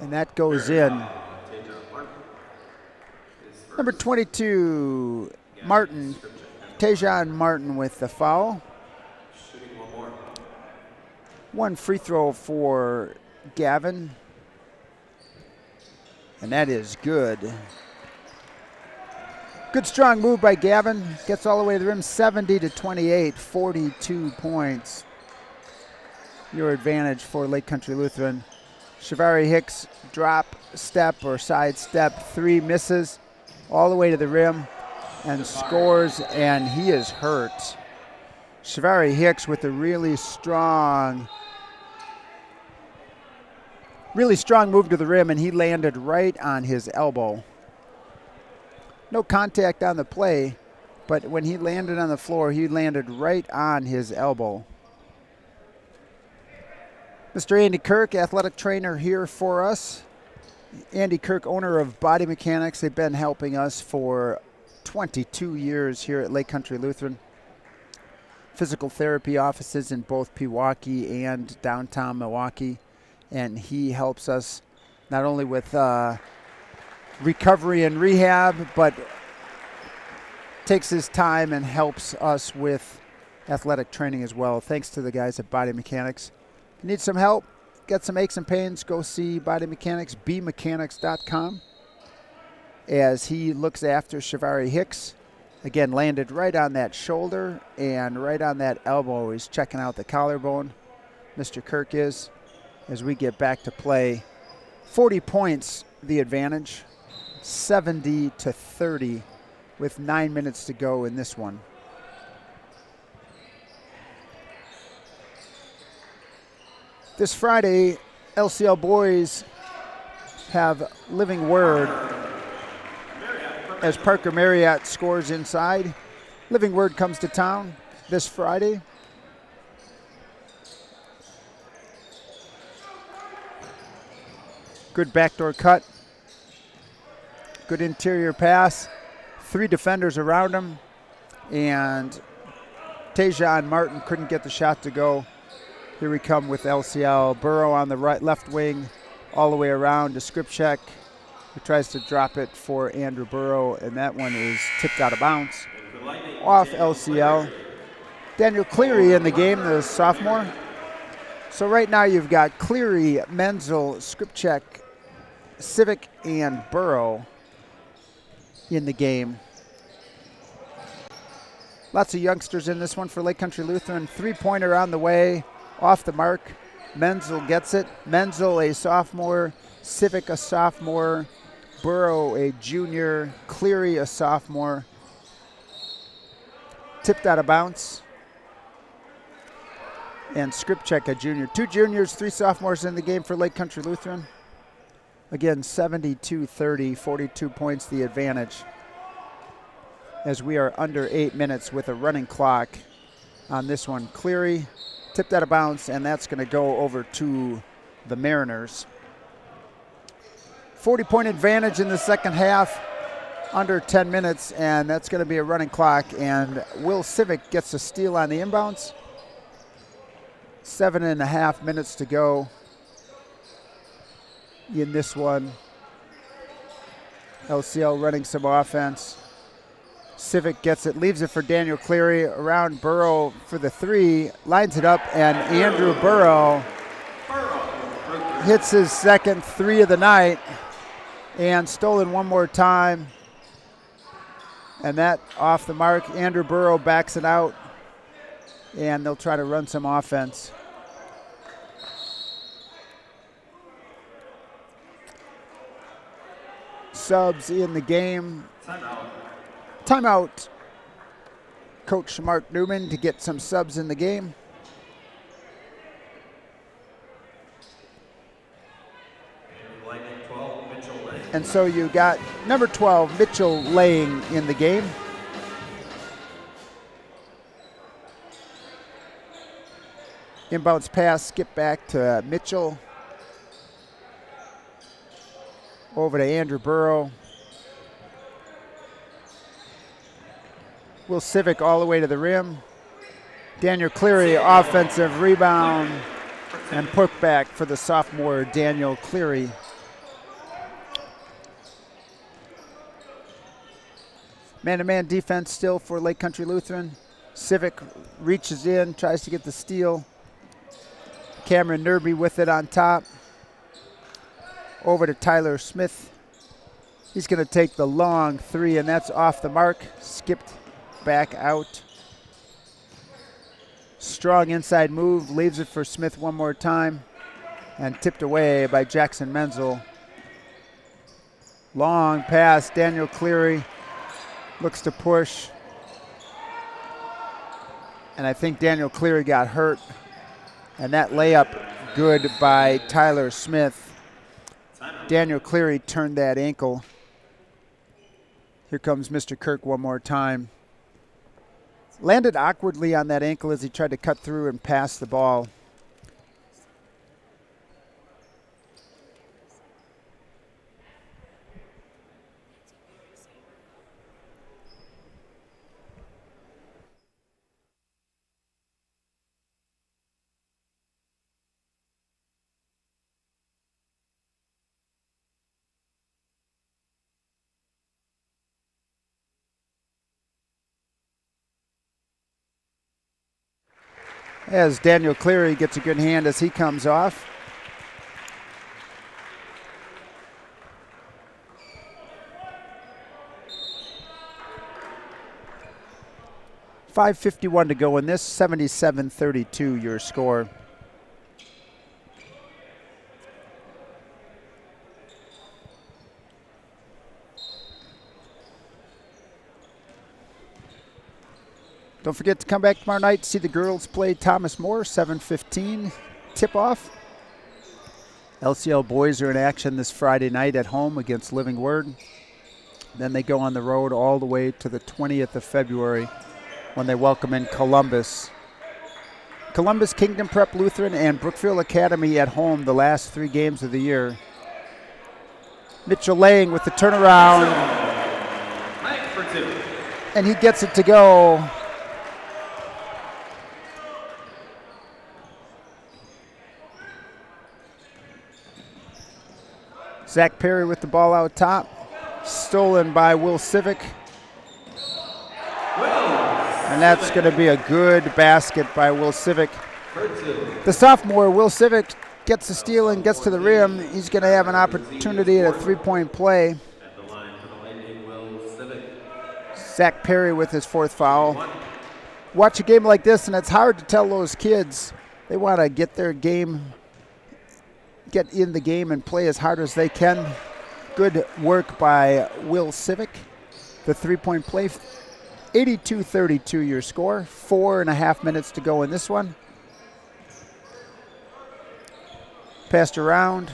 and that goes in. Number 22, Martin, Tejan Martin with the foul. One free throw for Gavin. And that is good. Good strong move by Gavin. Gets all the way to the rim, 70-28, 42 points. Your advantage for Lake Country Lutheran. Shivari Hicks drop, step, or side step, 3 misses all the way to the rim and scores, and he is hurt. Shivari Hicks with a really strong move to the rim, and he landed right on his elbow. No contact on the play, but when he landed on the floor, he landed right on his elbow. Mr. Andy Kirk, athletic trainer here for us. Andy Kirk, owner of Body Mechanics. They've been helping us for 22 years here at Lake Country Lutheran. Physical therapy offices in both Pewaukee and downtown Milwaukee. And he helps us not only with recovery and rehab, but takes his time and helps us with athletic training as well. Thanks to the guys at Body Mechanics. If you need some help, get some aches and pains, go see Body Mechanics, bmechanics.com, as he looks after Shivari Hicks. Again, landed right on that shoulder and right on that elbow. He's checking out the collarbone, Mr. Kirk is, as we get back to play. 40 points, the advantage, 70-30 with 9 minutes to go in this one. This Friday, LCL boys have Living Word as Parker Marriott scores inside. Living Word comes to town this Friday. Good backdoor cut. Good interior pass. 3 defenders around him. And Tajon Martin couldn't get the shot to go. Here we come with LCL. Burrow on the left wing, all the way around to Skripchek, who tries to drop it for Andrew Burrow, and that one is tipped out of bounds. Off LCL. Daniel Cleary in the game, the sophomore. So right now you've got Cleary, Menzel, Skripchek, Civic, and Burrow in the game. Lots of youngsters in this one for Lake Country Lutheran. 3-pointer on the way. Off the mark. Menzel gets it. Menzel, a sophomore. Civic, a sophomore. Burrow, a junior. Cleary, a sophomore. Tipped out of bounds. And Skripchek, a junior. 2 juniors, 3 sophomores in the game for Lake Country Lutheran. Again, 72-30, 42 points the advantage, as we are under 8 minutes with a running clock on this one. Cleary tipped out of bounds, and that's going to go over to the Mariners. 40-point advantage in the second half, under 10 minutes, and that's going to be a running clock. And Will Civic gets a steal on the inbounds. 7.5 minutes to go in this one. LCL running some offense. Civic gets it, leaves it for Daniel Cleary, around Burrow for the 3, lines it up, and Andrew Burrow hits his second 3 of the night, and stolen one more time, and that off the mark. Andrew Burrow backs it out, and they'll try to run some offense. Subs in the game. Timeout. Coach Mark Newman to get some subs in the game. And so you got number 12, Mitchell Lang, in the game. Inbounds pass, skip back to Mitchell. Over to Andrew Burrow. Will Civic all the way to the rim. Daniel Cleary, offensive rebound and put back for the sophomore Daniel Cleary. Man-to-man defense still for Lake Country Lutheran. Civic reaches in, tries to get the steal. Cameron Nerby with it on top. Over to Tyler Smith He's going to take the long three, and that's off the mark. Skipped back out. Strong inside move, leaves it for Smith one more time, and tipped away by Jackson Menzel. Long pass, Daniel Cleary looks to push. And I think Daniel Cleary got hurt. And that layup good by Tyler Smith. Daniel Cleary turned that ankle. Here comes Mr. Kirk one more time. Landed awkwardly on that ankle as he tried to cut through and pass the ball. As Daniel Cleary gets a good hand as he comes off. .551 to go in this, 77-32 your score. Don't forget to come back tomorrow night to see the girls play Thomas More, 7:15 tip-off. LCL boys are in action this Friday night at home against Living Word. Then they go on the road all the way to the 20th of February when they welcome in Columbus. Columbus, Kingdom Prep Lutheran, and Brookfield Academy at home the last 3 games of the year. Mitchell Lang with the turnaround. And he gets it to go. Zach Perry with the ball out top. Stolen by Will Civic. And that's going to be a good basket by Will Civic. The sophomore, Will Civic, gets the steal and gets to the rim. He's going to have an opportunity at a three-point play. Zach Perry with his 4th foul. Watch a game like this, and it's hard to tell those kids. They want to get their game, get in the game and play as hard as they can. Good work by Will Civic. The three-point play, 82-32 your score. 4.5 minutes to go in this one. Passed around.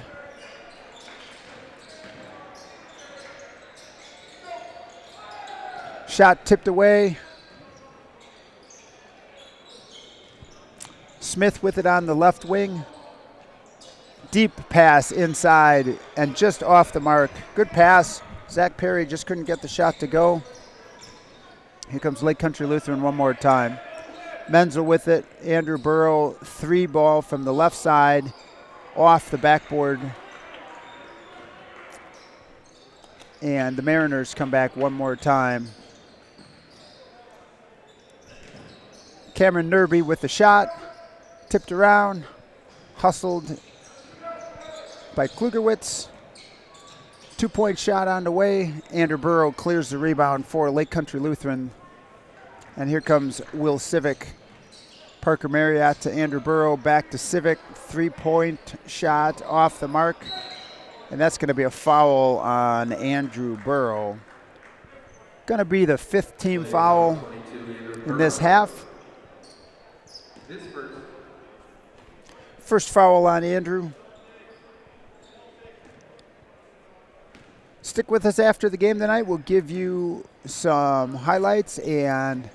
Shot tipped away. Smith with it on the left wing. Deep pass inside and just off the mark. Good pass. Zach Perry just couldn't get the shot to go. Here comes Lake Country Lutheran one more time. Menzel with it. Andrew Burrow, 3 ball from the left side, off the backboard. And the Mariners come back one more time. Cameron Nerby with the shot. Tipped around. Hustled by Klugerwitz. 2-point shot on the way. Andrew Burrow clears the rebound for Lake Country Lutheran. And here comes Will Civic. Parker Marriott to Andrew Burrow, back to Civic. 3-point shot off the mark. And that's going to be a foul on Andrew Burrow. Going to be the 5th team foul in this half. First foul on Andrew. Stick with us after the game tonight. We'll give you some highlights and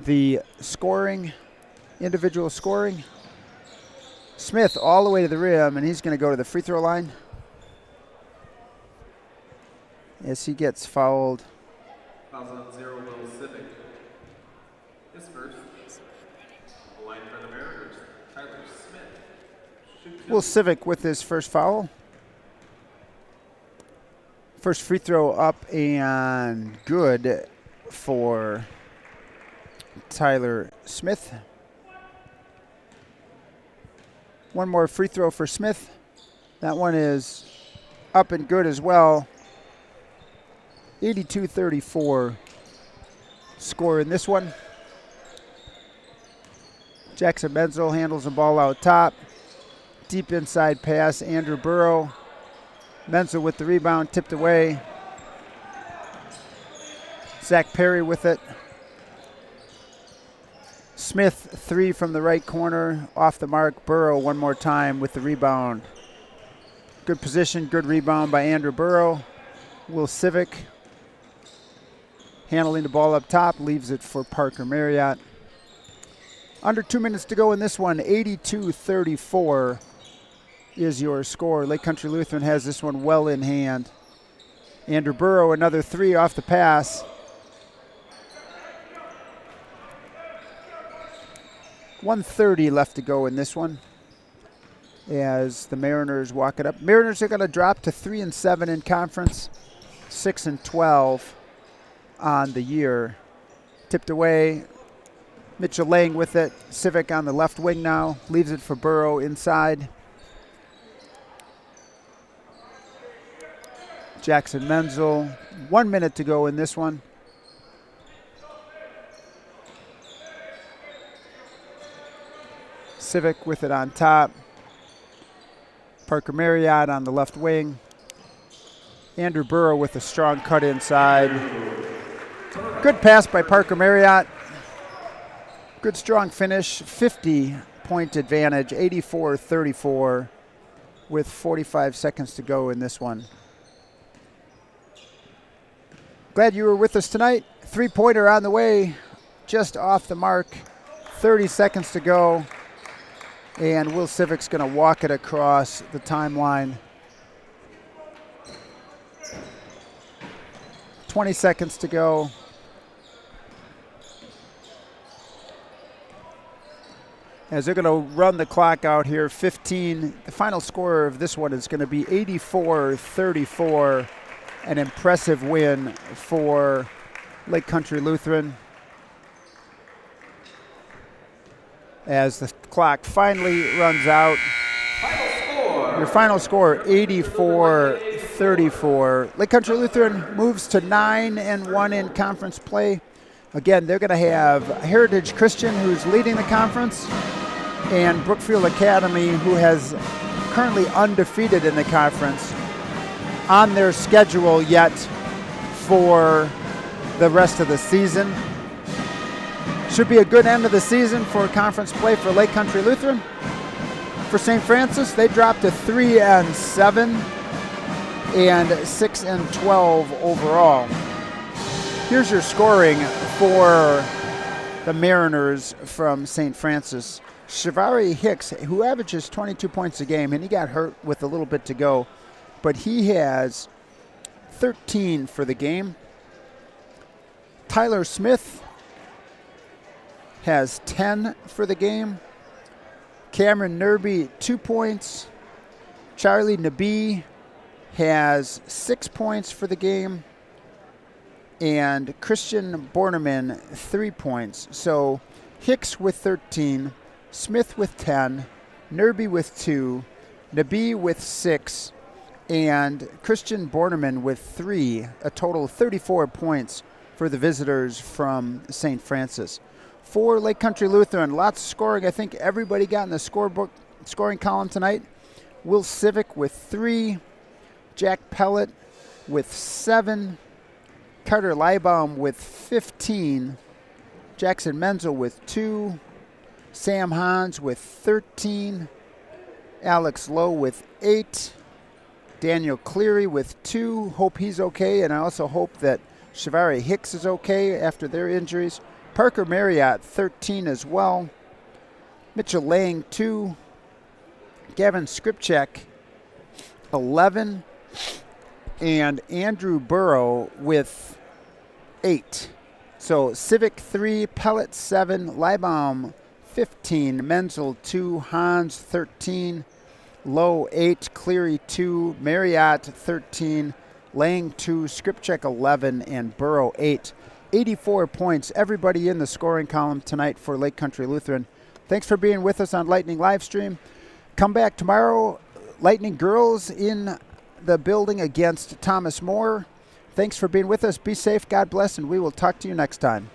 the scoring, individual scoring. Smith all the way to the rim, and he's going to go to the free throw line as he gets fouled. Fouls on 0, Will Civic. His first. The line for the Mariners, Tyler Smith. Will Civic with his first foul. First free throw up and good for Tyler Smith. One more free throw for Smith. That one is up and good as well. 82-34 score in this one. Jackson Menzel handles the ball out top. Deep inside pass, Andrew Burrow. Menzel with the rebound, tipped away. Zach Perry with it. Smith, 3 from the right corner, off the mark. Burrow one more time with the rebound. Good position, good rebound by Andrew Burrow. Will Civic handling the ball up top, leaves it for Parker Marriott. Under 2 minutes to go in this one, 82-34 is your score. Lake Country Lutheran has this one well in hand. Andrew Burrow, another 3 off the pass. 1:30 left to go in this one as the Mariners walk it up. Mariners are going to drop to 3-7 in conference, 6-12 on the year. Tipped away. Mitchell Lang with it. Civic on the left wing now. Leaves it for Burrow inside. Jackson Menzel. 1 minute to go in this one. Civic with it on top. Parker Marriott on the left wing. Andrew Burrow with a strong cut inside. Good pass by Parker Marriott. Good strong finish. 50-point advantage, 84-34 with 45 seconds to go in this one. Glad you were with us tonight. 3-pointer on the way, just off the mark. 30 seconds to go. And Will Civic's going to walk it across the timeline. 20 seconds to go. As they're going to run the clock out here, 15. The final score of this one is going to be 84-34. An impressive win for Lake Country Lutheran. As the clock finally runs out. Your final score, 84-34. Lake Country Lutheran moves to 9-1 in conference play. Again, they're going to have Heritage Christian, who's leading the conference, and Brookfield Academy, who has currently undefeated in the conference, on their schedule yet for the rest of the season. Should be a good end of the season for conference play for Lake Country Lutheran. For St. Francis, they dropped to 3-7 and 6-12 overall. Here's your scoring for the Mariners from St. Francis. Shivari Hicks, who averages 22 points a game, and he got hurt with a little bit to go, but he has 13 for the game. Tyler Smith has 10 for the game. Cameron Nerby, 2 points. Charlie Nabi has 6 points for the game. And Christian Borneman, 3 points. So Hicks with 13, Smith with 10, Nerby with 2, Nabi with 6, and Christian Borneman with 3, a total of 34 points for the visitors from St. Francis. For Lake Country Lutheran, lots of scoring. I think everybody got in the scorebook scoring column tonight. Will Civic with 3, Jack Pellet with 7, Carter Leibaum with 15, Jackson Menzel with 2, Sam Hans with 13, Alex Lowe with 8, Daniel Cleary with 2. Hope he's okay, and I also hope that Shivari Hicks is okay after their injuries. Parker Marriott, 13 as well. Mitchell Lang, 2. Gavin Skripchak, 11. And Andrew Burrow with 8. So Civic 3, Pellet 7, Leibaum 15, Menzel 2, Hans 13, Lowe 8, Cleary 2, Marriott 13, Lang 2, Skripchak 11, and Burrow 8. 84 points, everybody in the scoring column tonight for Lake Country Lutheran. Thanks for being with us on Lightning Livestream. Come back tomorrow, Lightning girls in the building against Thomas More. Thanks for being with us. Be safe. God bless, and we will talk to you next time.